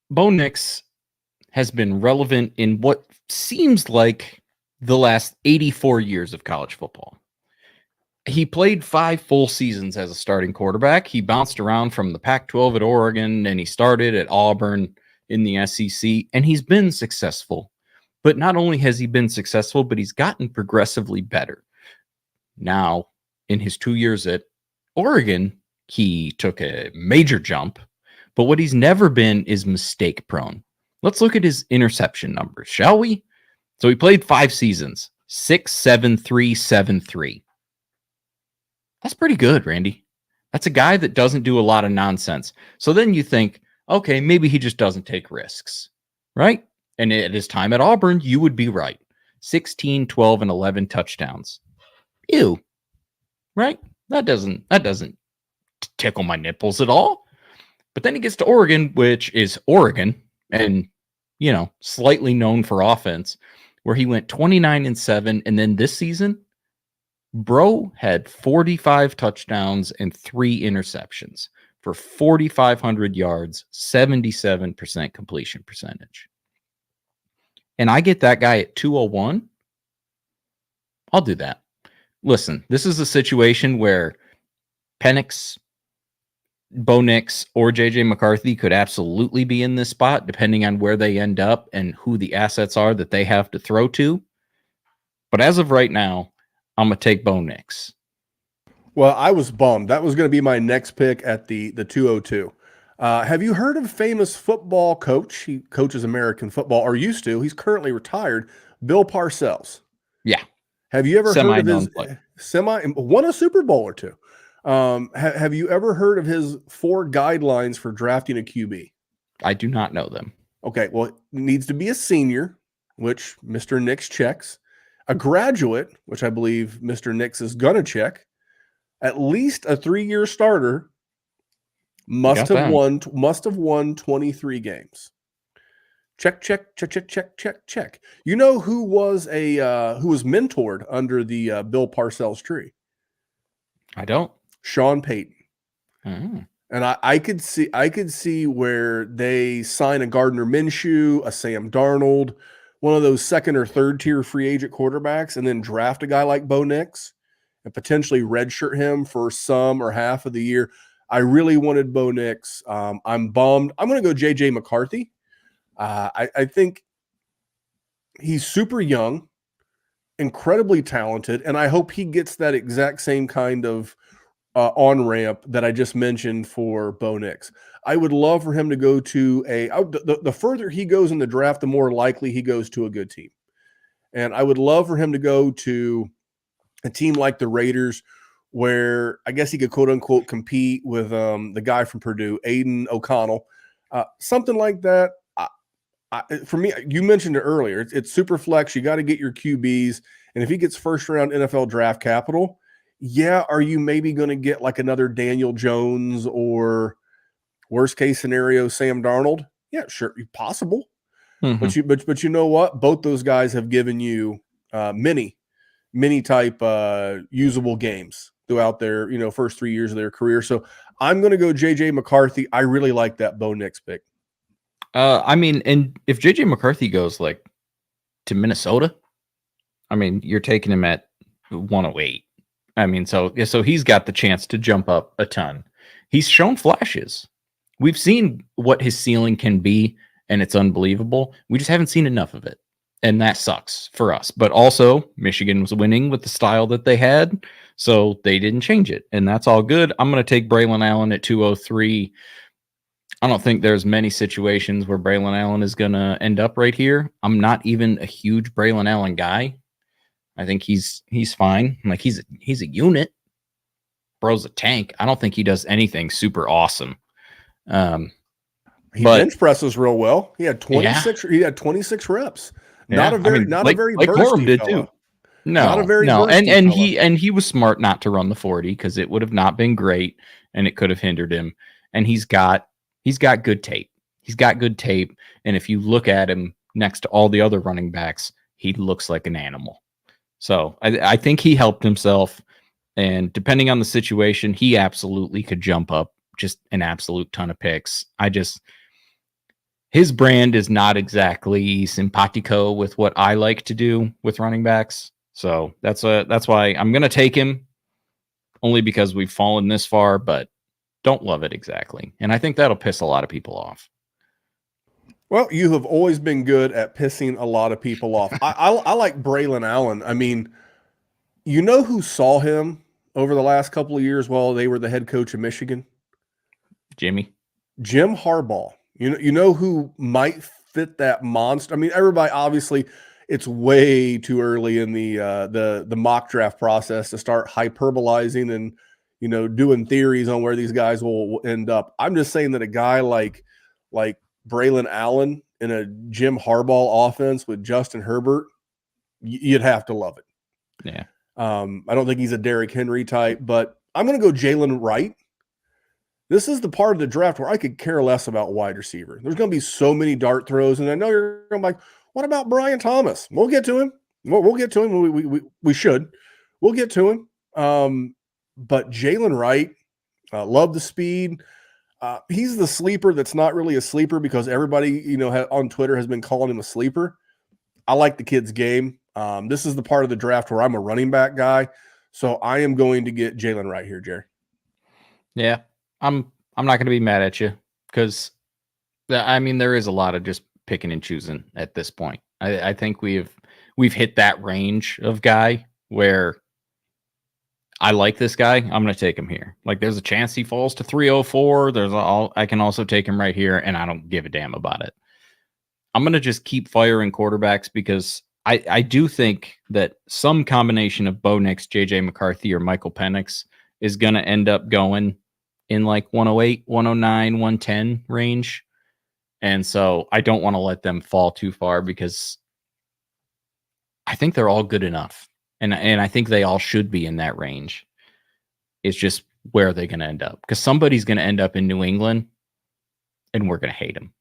Bo Nix has been relevant in what seems like the last 84 years of college football. He played 5 full seasons as a starting quarterback. He bounced around from the Pac-12 at Oregon, and he started at Auburn in the SEC, and he's been successful. But not only has he been successful, but he's gotten progressively better. Now, in his 2 years at Oregon, he took a major jump, but what he's never been is mistake prone. Let's look at his interception numbers, shall we? So he played 5 seasons, 6.7373. That's pretty good, Randy. That's a guy that doesn't do a lot of nonsense. So then you think, okay, maybe he just doesn't take risks, right? And at his time at Auburn, you would be right. 16, 12, and 11 touchdowns. Ew. Right? That doesn't tickle my nipples at all. But then he gets to Oregon, which is Oregon, and slightly known for offense, where he went 29-7, and then this season, bro had 45 touchdowns and 3 interceptions for 4,500 yards, 77% completion percentage. And I get that guy at 201, I'll do that. Listen, this is a situation where Penix, Bo Nix, or JJ McCarthy could absolutely be in this spot, depending on where they end up and who the assets are that they have to throw to. But as of right now, I'm going to take Bo Nix. well, I was bummed. That was going to be my next pick at the 202. Have you heard of famous football coach? He coaches American football, or used to. He's currently retired. Bill Parcells. Yeah. Have you ever heard of his play. won a Super Bowl or two? Have you ever heard of his 4 guidelines for drafting a QB? I do not know them. Okay, well, it needs to be a senior, which Mr. Nix checks. A graduate, which I believe Mr. Nix is going to check. At least a 3-year starter. Must have won 23 games. Check. You know who was mentored under the Bill Parcells tree? I don't. Sean Payton. Mm. And I could see where they sign a Gardner Minshew, a Sam Darnold, one of those 2nd or 3rd tier free agent quarterbacks, and then draft a guy like Bo Nix and potentially redshirt him for some or half of the year. I really wanted Bo Nix. I'm bummed. I'm going to go JJ McCarthy. I think he's super young, incredibly talented, and I hope he gets that exact same kind of on-ramp that I just mentioned for Bo Nix. I would love for him to go to the further he goes in the draft, the more likely he goes to a good team. And I would love for him to go to a team like the Raiders, where I guess he could quote unquote compete with the guy from Purdue, Aiden O'Connell, something like that. For me, you mentioned it earlier. It's super flex. You got to get your QBs, and if he gets 1st round NFL draft capital, yeah, are you maybe going to get like another Daniel Jones or worst case scenario Sam Darnold? Yeah, sure, possible. Mm-hmm. But you know what? Both those guys have given you many type usable games throughout their first 3 years of their career. So I'm going to go JJ McCarthy. I really like that Bo Nix pick. And if JJ McCarthy goes like to Minnesota, you're taking him at 108. So he's got the chance to jump up a ton. He's shown flashes. We've seen what his ceiling can be, and it's unbelievable. We just haven't seen enough of it. And that sucks for us. But also, Michigan was winning with the style that they had, so they didn't change it. And that's all good. I'm going to take Braelon Allen at 203. I don't think there's many situations where Braelon Allen is going to end up right here. I'm not even a huge Braelon Allen guy. I think he's fine. Like he's a unit. Bro's a tank. I don't think he does anything super awesome. He bench presses real well. He had 26. Yeah. He had 26 reps. Yeah. Not a very like bursty Corum did fella. too. Not a very no, bursty and fella. he was smart not to run the 40 because it would have not been great and it could have hindered him. And he's got good tape. He's got good tape, and if you look at him next to all the other running backs, he looks like an animal. So I think he helped himself, and depending on the situation, he absolutely could jump up just an absolute ton of picks. His brand is not exactly simpatico with what I like to do with running backs. So that's why I'm going to take him, only because we've fallen this far, but don't love it exactly. And I think that'll piss a lot of people off. Well, you have always been good at pissing a lot of people off. I like Braelon Allen. I mean, you know who saw him over the last couple of years while they were the head coach of Michigan? Jim Harbaugh. You know who might fit that monster? I mean, everybody obviously, it's way too early in the mock draft process to start hyperbolizing and doing theories on where these guys will end up. I'm just saying that a guy like Braelon Allen in a Jim Harbaugh offense with Justin Herbert, you'd have to love it. Yeah. I don't think he's a Derrick Henry type, but I'm going to go Jaylen Wright. This is the part of the draft where I could care less about wide receiver. There's going to be so many dart throws, and I know you're going to be like, what about Brian Thomas? We'll get to him. We'll get to him. We should. We'll get to him. But Jaylen Wright, love the speed. He's the sleeper that's not really a sleeper because everybody, on Twitter has been calling him a sleeper. I like the kid's game. This is the part of the draft where I'm a running back guy. So I am going to get Jaylen Wright here, Jerry. Yeah. I'm not going to be mad at you because, there is a lot of just picking and choosing at this point. I think we've hit that range of guy where I like this guy. I'm going to take him here. Like, there's a chance he falls to 304. I can also take him right here, and I don't give a damn about it. I'm going to just keep firing quarterbacks because I do think that some combination of Bo Nix, JJ McCarthy, or Michael Penix is going to end up going in like 108, 109, 110 range. And so I don't want to let them fall too far because I think they're all good enough. And I think they all should be in that range. It's just where are they going to end up? Because somebody's going to end up in New England and we're going to hate them.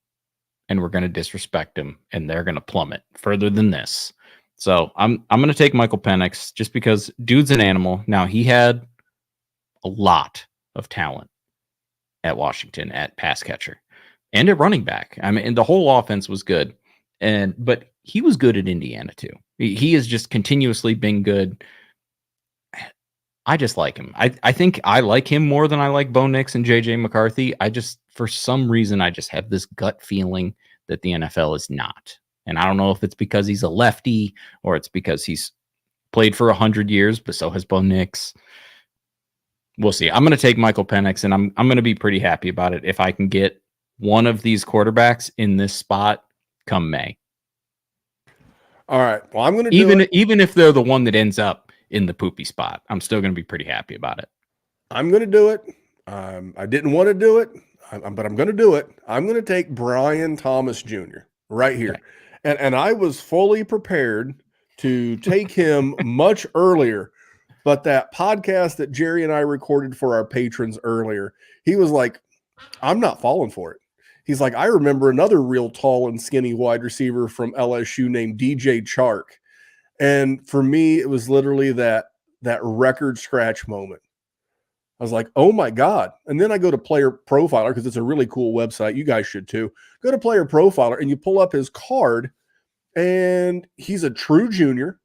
And we're going to disrespect them. And they're going to plummet further than this. So I'm going to take Michael Penix just because dude's an animal. Now, he had a lot of talent at Washington at pass catcher and at running back. And the whole offense was good. But he was good at Indiana too. He has just continuously been good. I just like him. I think I like him more than I like Bo Nix and JJ McCarthy. For some reason, I just have this gut feeling that the NFL is not. And I don't know if it's because he's a lefty or it's because he's played for 100 years, but so has Bo Nix. We'll see. I'm going to take Michael Penix, and I'm going to be pretty happy about it if I can get one of these quarterbacks in this spot come May. All right. Well, I'm going to do it. Even if they're the one that ends up in the poopy spot, I'm still going to be pretty happy about it. I'm going to do it. I didn't want to do it, but I'm going to do it. I'm going to take Brian Thomas Jr. right here. Okay. And I was fully prepared to take him much earlier. But that podcast that Jerry and I recorded for our patrons earlier, he was like, I'm not falling for it. He's like, I remember another real tall and skinny wide receiver from LSU named DJ Chark. And for me, it was literally that record scratch moment. I was like, oh my God. And then I go to Player Profiler because it's a really cool website. You guys should too. Go to Player Profiler and you pull up his card and he's a true junior,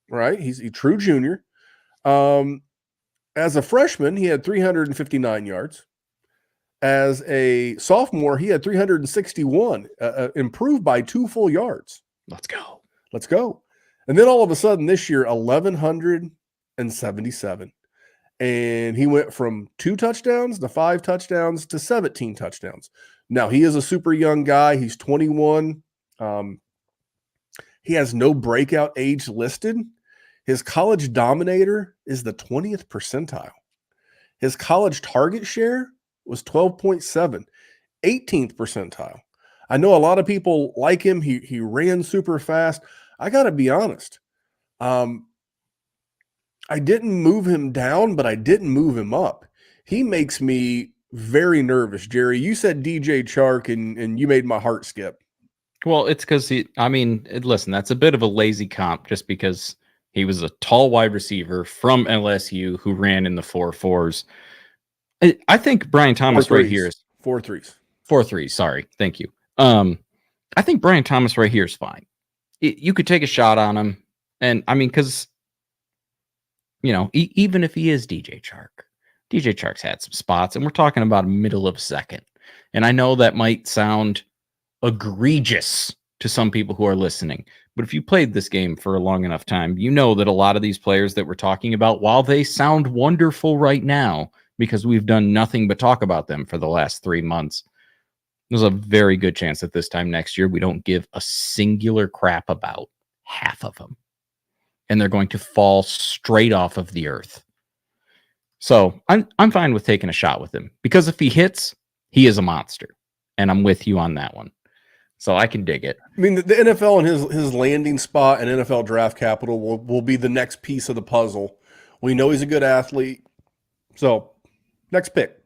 right? He's a true junior. As a freshman, he had 359 yards. As a sophomore, he had 361, improved by 2 full yards. Let's go. And then all of a sudden this year, 1,177. And he went from 2 touchdowns to 5 touchdowns to 17 touchdowns. Now, he is a super young guy. He's 21. He has no breakout age listed. His college dominator is the 20th percentile. His college target share was 12.7, 18th percentile. I know a lot of people like him. He ran super fast. I got to be honest. I didn't move him down, but I didn't move him up. He makes me very nervous, Jerry. You said DJ Chark, and you made my heart skip. Well, it's because listen, that's a bit of a lazy comp just because he was a tall wide receiver from LSU who ran in the 4.4s. I think Brian Thomas right here is 4.3s. 4.3. Sorry. Thank you. I think Brian Thomas right here is fine. You could take a shot on him. And I mean, because, even if he is DJ Chark's had some spots, and we're talking about a middle of a second. And I know that might sound egregious to some people who are listening, but if you played this game for a long enough time, you know that a lot of these players that we're talking about, while they sound wonderful right now, because we've done nothing but talk about them for the last 3 months, there's a very good chance that this time next year we don't give a singular crap about half of them, and they're going to fall straight off of the earth. So I'm fine with taking a shot with him, because if he hits, he is a monster, and I'm with you on that one. So I can dig it. I mean, the NFL and his landing spot and NFL draft capital will be the next piece of the puzzle. We know he's a good athlete. So, next pick.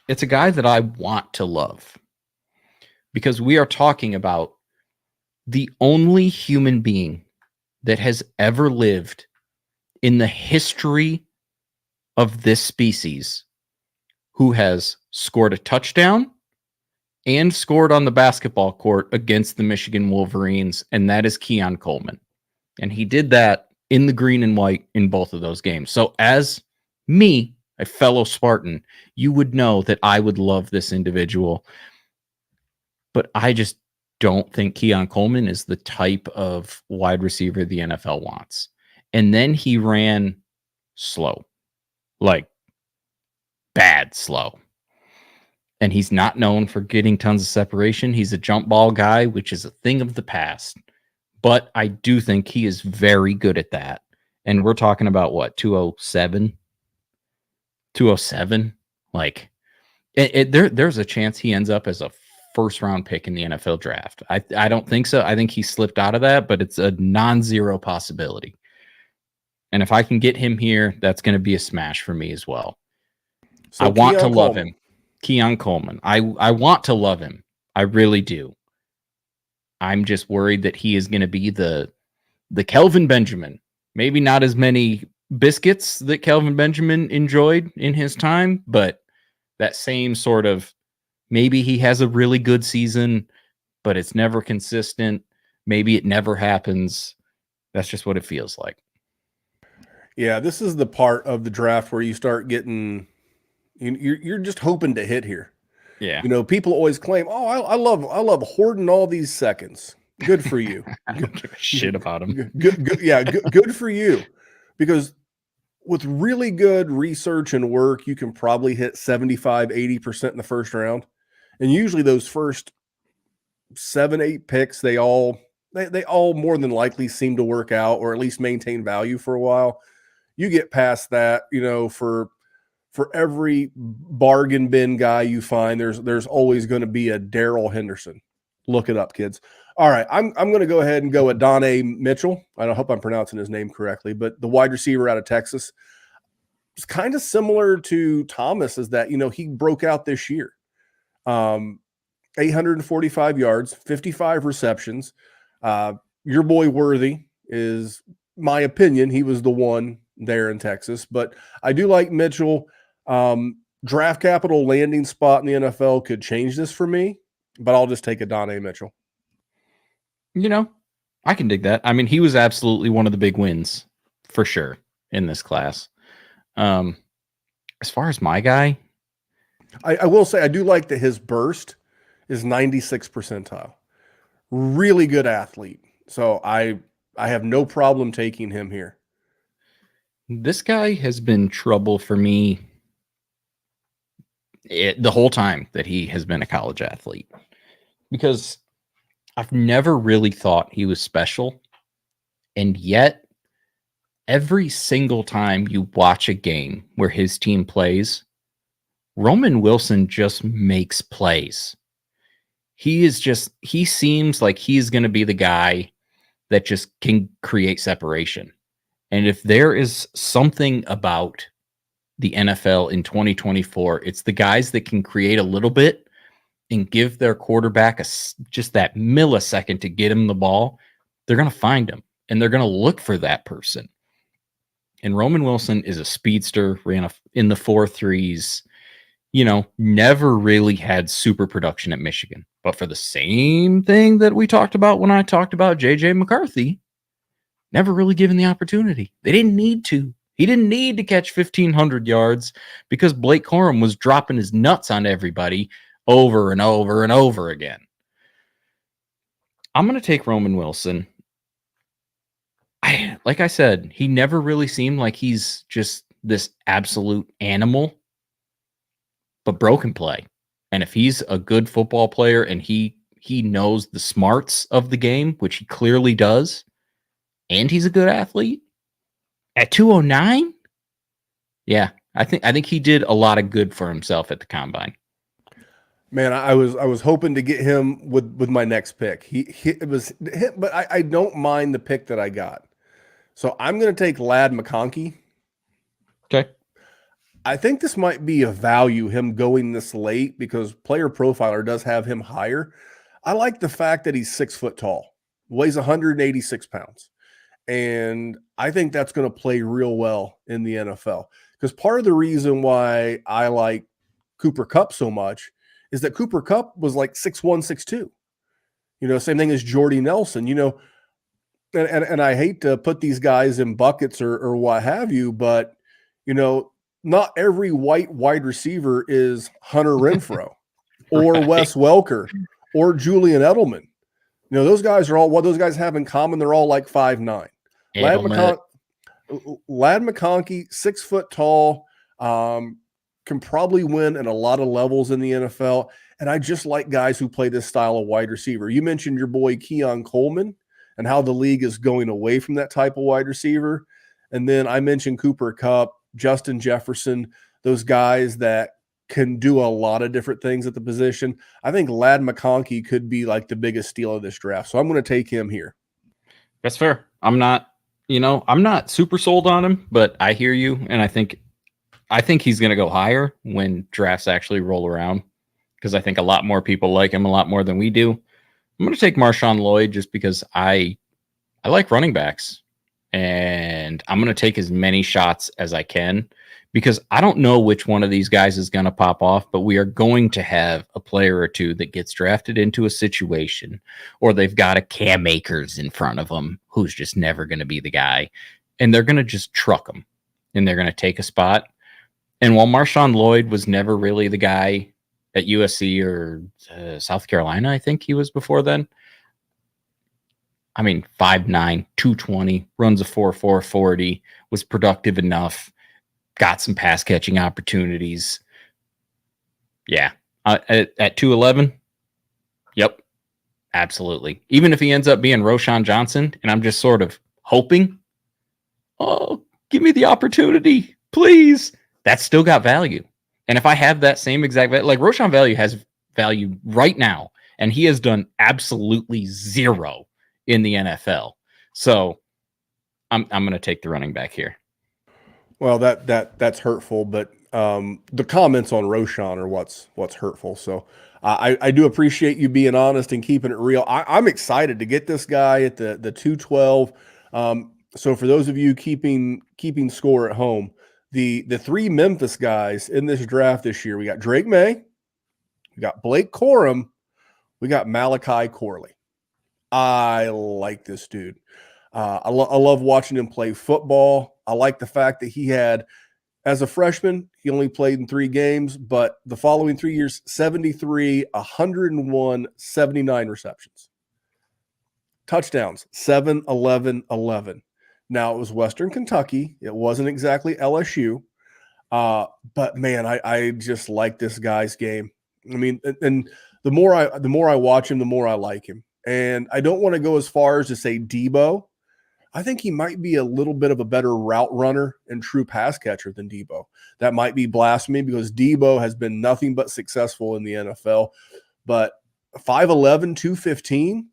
It's a guy that I want to love, because we are talking about the only human being that has ever lived in the history of this species who has scored a touchdown and scored on the basketball court against the Michigan Wolverines, and that is Keon Coleman. And he did that in the green and white in both of those games. So as me, a fellow Spartan, you would know that I would love this individual. But I just don't think Keon Coleman is the type of wide receiver the NFL wants. And then he ran slow, like bad slow. And he's not known for getting tons of separation. He's a jump ball guy, which is a thing of the past. But I do think he is very good at that. And we're talking about what, 207? 207? Like, there's a chance he ends up as a first-round pick in the NFL draft. I don't think so. I think he slipped out of that, but it's a non-zero possibility. And if I can get him here, that's going to be a smash for me as well. So I want to love him. Keon Coleman. I want to love him. I really do. I'm just worried that he is going to be the Kelvin Benjamin. Maybe not as many biscuits that Kelvin Benjamin enjoyed in his time, but that same sort of, maybe he has a really good season, but it's never consistent. Maybe it never happens. That's just what it feels like. Yeah, this is the part of the draft where you start getting, you're just hoping to hit here. Yeah. People always claim, "Oh, I love hoarding all these seconds." Good for you. I don't give a shit about him. Good for you. Because with really good research and work, you can probably hit 75-80% in the first round. And usually those first 7-8 picks, they all more than likely seem to work out, or at least maintain value for a while. You get past that, for every bargain bin guy you find, there's always going to be a Darrell Henderson. Look it up, kids. All right, I'm going to go ahead and go Adonai Mitchell. I hope I'm pronouncing his name correctly, but the wide receiver out of Texas. It's kind of similar to Thomas, is that, he broke out this year. 845 yards, 55 receptions. Your boy Worthy is, my opinion, he was the one there in Texas. But I do like Mitchell. Draft capital landing spot in the NFL could change this for me, but I'll just take Adonai Mitchell. I can dig that. I mean, he was absolutely one of the big wins for sure in this class. As far as my guy, I will say I do like that his burst is 96th percentile. Really good athlete. So I have no problem taking him here. This guy has been trouble for me the whole time that he has been a college athlete, because I've never really thought he was special. And yet, every single time you watch a game where his team plays, Roman Wilson just makes plays. He seems like he's going to be the guy that just can create separation. And if there is something about the NFL in 2024, it's the guys that can create a little bit and give their quarterback just that millisecond to get him the ball. They're going to find him, and they're going to look for that person. And Roman Wilson is a speedster, ran in the 4.3s, never really had super production at Michigan. But for the same thing that we talked about when I talked about J.J. McCarthy, never really given the opportunity. They didn't need to. He didn't need to catch 1,500 yards because Blake Corum was dropping his nuts on everybody over and over and over again. I'm going to take Roman Wilson. Like I said, he never really seemed like he's just this absolute animal, but broken play. And if he's a good football player and he knows the smarts of the game, which he clearly does, and he's a good athlete at 209, yeah, I think he did a lot of good for himself at the combine. Man, I was hoping to get him with my next pick. But I don't mind the pick that I got. So I'm going to take Lad McConkey. Okay. I think this might be a value, him going this late, because Player Profiler does have him higher. I like the fact that he's 6 foot tall, weighs 186 pounds. And I think that's going to play real well in the NFL. Because part of the reason why I like Cooper Kupp so much is that Cooper Kupp was like 6'1", 6'2". Same thing as Jordy Nelson, and I hate to put these guys in buckets or what have you, but, not every white wide receiver is Hunter Renfrow or Right. Wes Welker or Julian Edelman. Those guys are all, what those guys have in common, they're all like 5'9". Lad McConkey, 6 foot tall, can probably win at a lot of levels in the NFL. And I just like guys who play this style of wide receiver. You mentioned your boy Keon Coleman and how the league is going away from that type of wide receiver. And then I mentioned Cooper Kupp, Justin Jefferson, those guys that can do a lot of different things at the position. I think Lad McConkey could be like the biggest steal of this draft. So I'm going to take him here. That's fair. I'm not super sold on him, but I hear you. And I think he's going to go higher when drafts actually roll around, because I think a lot more people like him a lot more than we do. I'm going to take MarShawn Lloyd just because I like running backs, and I'm going to take as many shots as I can, because I don't know which one of these guys is going to pop off, but we are going to have a player or two that gets drafted into a situation, or they've got a Cam Akers in front of them who's just never going to be the guy, and they're going to just truck them, and they're going to take a spot. And while MarShawn Lloyd was never really the guy at USC or South Carolina, I think he was before then. 5'9", 220, runs a 4.4 40, was productive enough, got some pass catching opportunities. Yeah. At 211, yep, absolutely. Even if he ends up being Roschon Johnson, and I'm just sort of hoping, oh, give me the opportunity, please. That's still got value. And if I have that same exact value, like Roschon has value right now, and he has done absolutely zero in the NFL. So I'm going to take the running back here. Well, that's hurtful, but the comments on Roschon are what's hurtful. So I do appreciate you being honest and keeping it real. I'm excited to get this guy at the 212. So for those of you keeping score at home, the 3 Memphis guys in this draft this year, we got Drake Maye, we got Blake Corum, we got Malachi Corley. I like this dude. I love watching him play football. I like the fact that he had, as a freshman, he only played in 3 games, but the following 3 years, 73, 101, 79 receptions. Touchdowns, 7, 11, 11. Now, it was Western Kentucky. It wasn't exactly LSU. But, man, I just like this guy's game. And the more I watch him, the more I like him. And I don't want to go as far as to say Debo. I think he might be a little bit of a better route runner and true pass catcher than Debo. That might be blasphemy because Debo has been nothing but successful in the NFL. But 5'11", 215,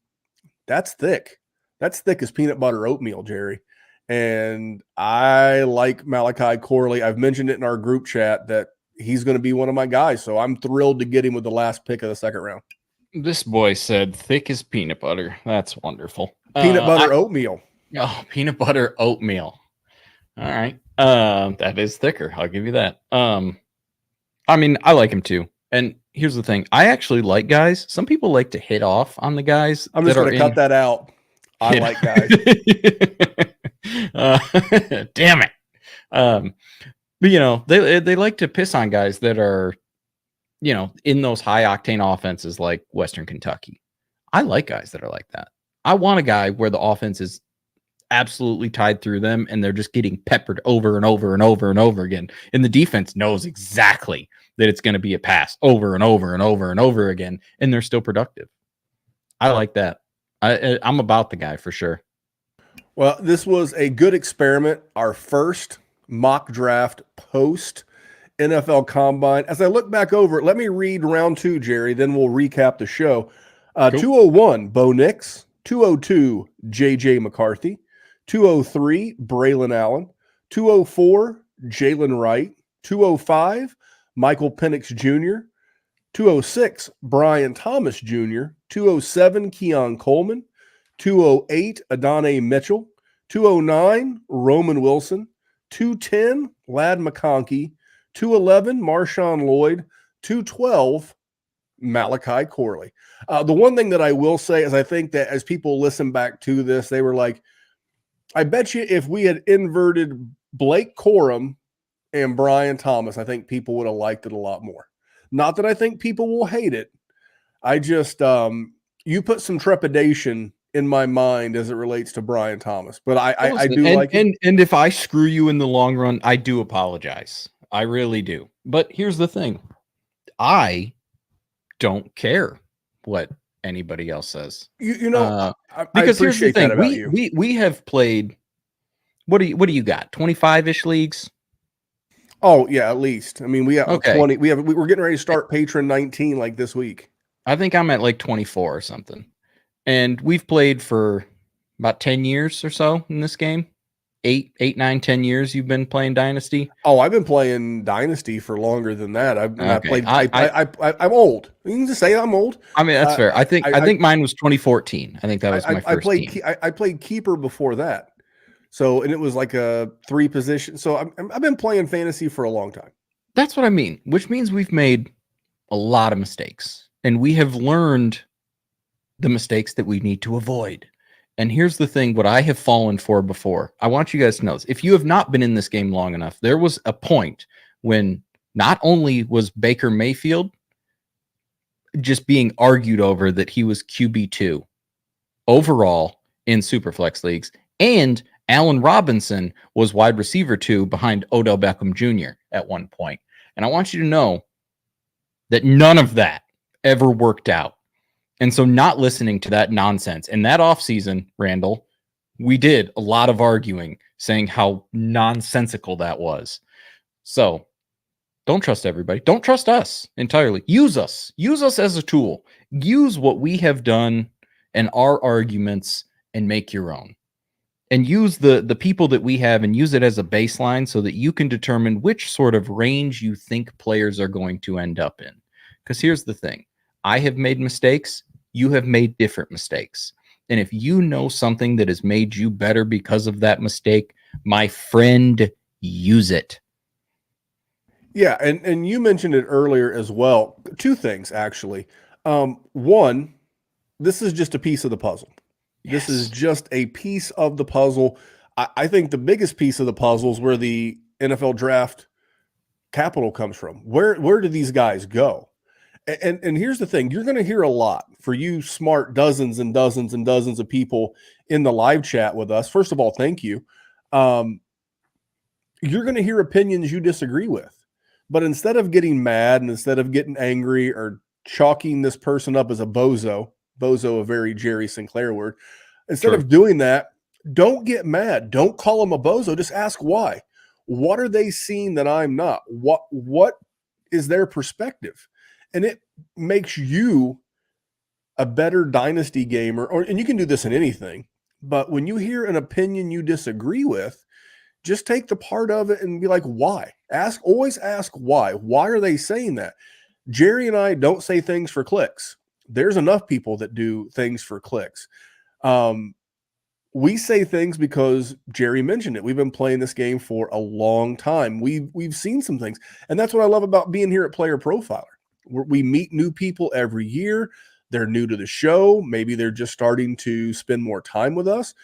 that's thick. That's thick as peanut butter oatmeal, Jerry. And I like Malachi Corley. I've mentioned it in our group chat that he's going to be one of my guys. So I'm thrilled to get him with the last pick of the second round. This boy said thick as peanut butter. That's wonderful. Peanut butter oatmeal. Oh, peanut butter oatmeal. All right. That is thicker. I'll give you that. I mean, I like him too. And here's the thing. I actually like guys. Some people like to hit off on the guys. I'm just going to cut that out. I like guys. Damn it. But you know, they like to piss on guys that are, you know, in those high octane offenses like Western Kentucky. I like guys that are like that. I want a guy where the offense is absolutely tied through them and they're just getting peppered over and over and over and over again. And the defense knows exactly that it's going to be a pass over and over and over and over again, and they're still productive. I like that. I'm about the guy for sure. Well, this was a good experiment. Our first mock draft post NFL Combine. As I look back over it, let me read round 2, Jerry, then we'll recap the show. Cool. 201, Bo Nix. 202, J.J. McCarthy. 203, Braelon Allen. 204, Jaylen Wright. 205, Michael Penix Jr. 206, Brian Thomas Jr. 207, Keon Coleman. 208, Adonai Mitchell. 209, Roman Wilson. 210, Lad McConkey. 211, MarShawn Lloyd. 212, Malachi Corley. The one thing that I will say is I think that as people listen back to this, they were like, I bet you if we had inverted Blake Corum and Brian Thomas, I think people would have liked it a lot more. Not that I think people will hate it. I just, you put some trepidation in my mind as it relates to Brian Thomas, but I do like it. And if I screw you in the long run, I do apologize. I really do. But here's the thing. I don't care what anybody else says. You know, because here's the thing. About you. We have played, what do you got? 25-ish leagues? Oh yeah, at least. I mean, we have 20. We're getting ready to start Patron 19 like this week. I think I'm at like 24 or something. And we've played for about 10 years or so in this game. 8, 9, 10 years you've been playing Dynasty? Oh, I've been playing Dynasty for longer than that. I'm old. You can just say I'm old. I mean, that's fair. I think mine was 2014. I think that was my first team. I played Keeper before that. So, and it was like a 3 position. So I've been playing fantasy for a long time. That's what I mean, which means we've made a lot of mistakes. And we have learned the mistakes that we need to avoid. And here's the thing, what I have fallen for before. I want you guys to know this. If you have not been in this game long enough, there was a point when not only was Baker Mayfield just being argued over that he was QB2 overall in Superflex leagues, and Allen Robinson was wide receiver 2 behind Odell Beckham Jr. at one point. And I want you to know that none of that ever worked out. And so not listening to that nonsense. And that offseason, Randall, we did a lot of arguing, saying how nonsensical that was. So don't trust everybody. Don't trust us entirely. Use us. Use us as a tool. Use what we have done and our arguments and make your own. And use the people that we have and use it as a baseline so that you can determine which sort of range you think players are going to end up in. Because here's the thing. I have made mistakes. You have made different mistakes. And if you know something that has made you better because of that mistake, my friend, use it. Yeah, and you mentioned it earlier as well. 2 things, actually. One, this is just a piece of the puzzle. Yes. This is just a piece of the puzzle. I think the biggest piece of the puzzle is where the NFL draft capital comes from. Where do these guys go? And here's the thing. You're going to hear a lot for you smart dozens and dozens and dozens of people in the live chat with us. First of all, thank you. You're going to hear opinions you disagree with. But instead of getting mad and instead of getting angry or chalking this person up as a bozo, a very Jerry Sinclair word, instead of doing that, don't get mad. Don't call them a bozo. Just ask why. What are they seeing that I'm not? What is their perspective? And it makes you a better Dynasty gamer, and you can do this in anything, But when you hear an opinion you disagree with, just take the part of it and be like, why? Always ask why. Why are they saying that? Jerry and I don't say things for clicks. There's enough people that do things for clicks. We say things because Jerry mentioned it. We've been playing this game for a long time. We've seen some things. And that's what I love about being here at Player Profiler. We meet new people every year. They're new to the show. Maybe they're just starting to spend more time with us.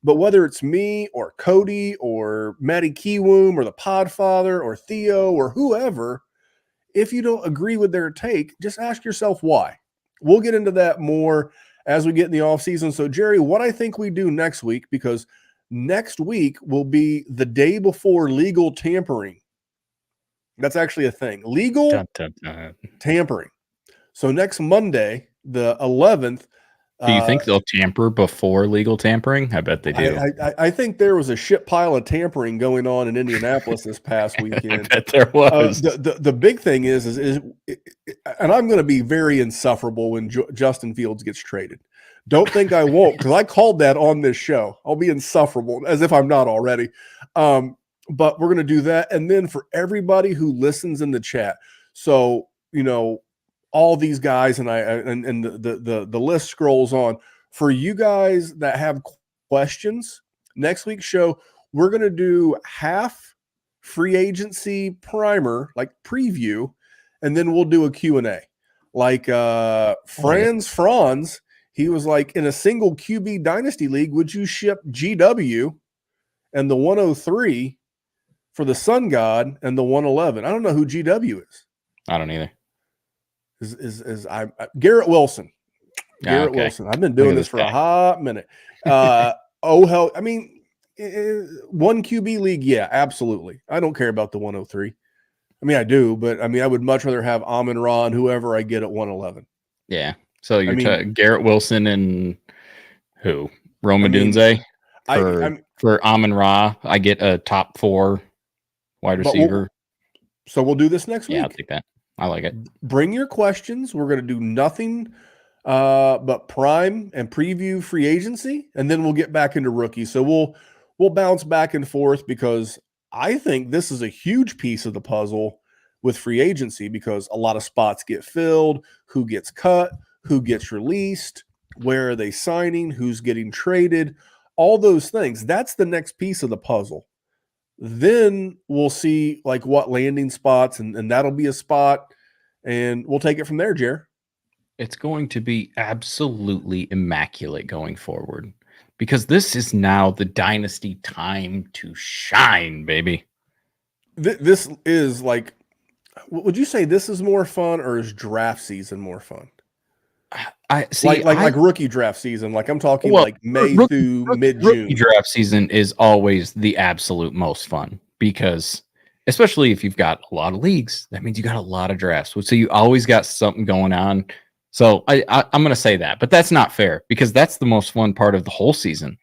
But whether it's me or Cody or Matty Kiwoom or the Podfather or Theo or whoever, if you don't agree with their take, just ask yourself why. We'll get into that more as we get in the offseason. So, Jerry, what I think we do next week, because next week will be the day before legal tampering. That's actually a thing. Legal tampering. So next Monday, the 11th. Do you think they'll tamper before legal tampering? I bet they do. I think there was a shit pile of tampering going on in Indianapolis this past weekend. I bet there was. The big thing is, and I'm going to be very insufferable when Justin Fields gets traded. Don't think I won't, because I called that on this show. I'll be insufferable, as if I'm not already. But we're going to do that. And then for everybody who listens in the chat, so, all these guys and the list scrolls on. For you guys that have questions, next week's show, we're going to do half free agency primer, like preview, and then we'll do a Q&A. Like Franz, he was like, in a single QB dynasty league, would you ship GW and the 103 for the Sun God and the 111? I don't know who GW is. I don't either. Garrett Wilson. Wilson. I've been doing this for a hot minute. Hell, I mean, one QB league, yeah, absolutely. I don't care about the 103. I mean, I do, but I mean, I would much rather have Amon-Ra and whoever I get at 111. Yeah. So you're Garrett Wilson and who? Rome Adunze? For Amon-Ra, I get a top 4 wide receiver. So we'll do this next week. Yeah, I'll take that. I like it. Bring your questions. We're going to do nothing but prime and preview free agency, and then we'll get back into rookie. So we'll bounce back and forth, because I think this is a huge piece of the puzzle with free agency, because a lot of spots get filled, who gets cut, who gets released, where are they signing, who's getting traded, all those things. That's the next piece of the puzzle. Then we'll see like what landing spots, and that'll be a spot, and we'll take it from there, Jer. It's going to be absolutely immaculate going forward, because this is now the dynasty time to shine, baby. This is like, would you say this is more fun, or is draft season more fun? I see, like rookie draft season. Like I'm talking like May through mid-June. Rookie draft season is always the absolute most fun, because especially if you've got a lot of leagues, that means you got a lot of drafts. So you always got something going on. So I'm going to say that, but that's not fair, because that's the most fun part of the whole season.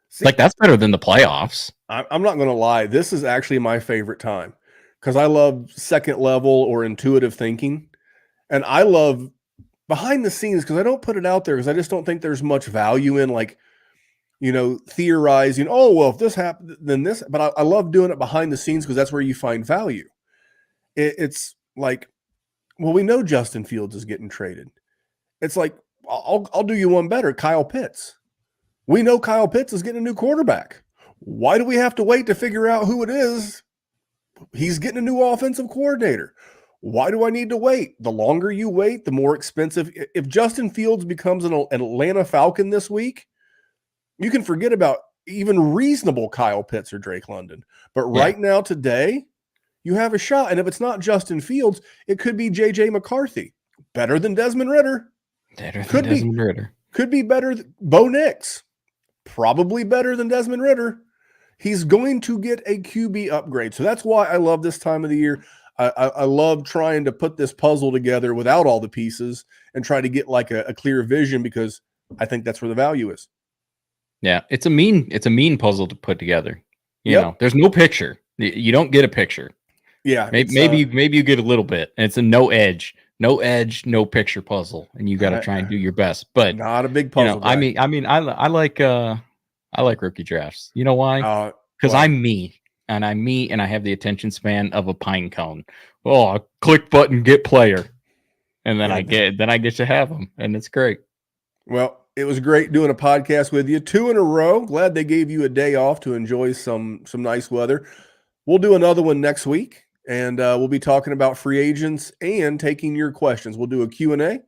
See, like that's better than the playoffs. I'm not going to lie. This is actually my favorite time, because I love second level or intuitive thinking. And I love behind the scenes, because I don't put it out there, because I just don't think there's much value in theorizing, oh, well, if this happened, then this. But I love doing it behind the scenes, because that's where you find value. It's like, well, we know Justin Fields is getting traded. It's like, I'll do you one better, Kyle Pitts. We know Kyle Pitts is getting a new quarterback. Why do we have to wait to figure out who it is? He's getting a new offensive coordinator. Why do I need to wait? The longer you wait, the more expensive. If Justin Fields becomes an Atlanta Falcon this week, you can forget about even reasonable Kyle Pitts or Drake London. But right now, today, you have a shot. And if it's not Justin Fields, it could be J.J. McCarthy. Better than Desmond Ritter. Could be better than Bo Nix. Probably better than Desmond Ritter. He's going to get a QB upgrade. So that's why I love this time of the year. I love trying to put this puzzle together without all the pieces and try to get like a clear vision, because I think that's where the value is. Yeah, it's a mean puzzle to put together. You know, there's no picture. You don't get a picture. Yeah, maybe you get a little bit. And it's a no edge no edge, no picture puzzle, and you got to try and do your best. But not a big puzzle. I like rookie drafts. You know why? Because I'm me, and I have the attention span of a pine cone. Oh, click button, get player, and then I get to have them, and it's great. Well, it was great doing a podcast with you. 2 in a row. Glad they gave you a day off to enjoy some nice weather. We'll do another one next week, and we'll be talking about free agents and taking your questions. We'll do a Q&A.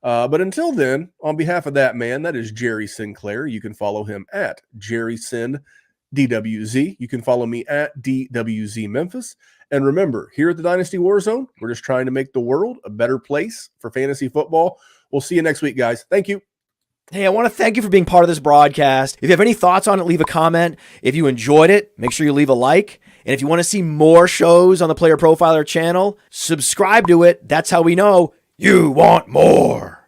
But until then, on behalf of that man, that is Jerry Sinclair. You can follow him at JerrySindDWZ. You can follow me at DWZ Memphis. And remember, here at the Dynasty Warzone, we're just trying to make the world a better place for fantasy football. We'll see you next week, guys. Thank you. Hey, I want to thank you for being part of this broadcast. If you have any thoughts on it, leave a comment. If you enjoyed it, make sure you leave a like. And if you want to see more shows on the Player Profiler channel, subscribe to it. That's how we know you want more.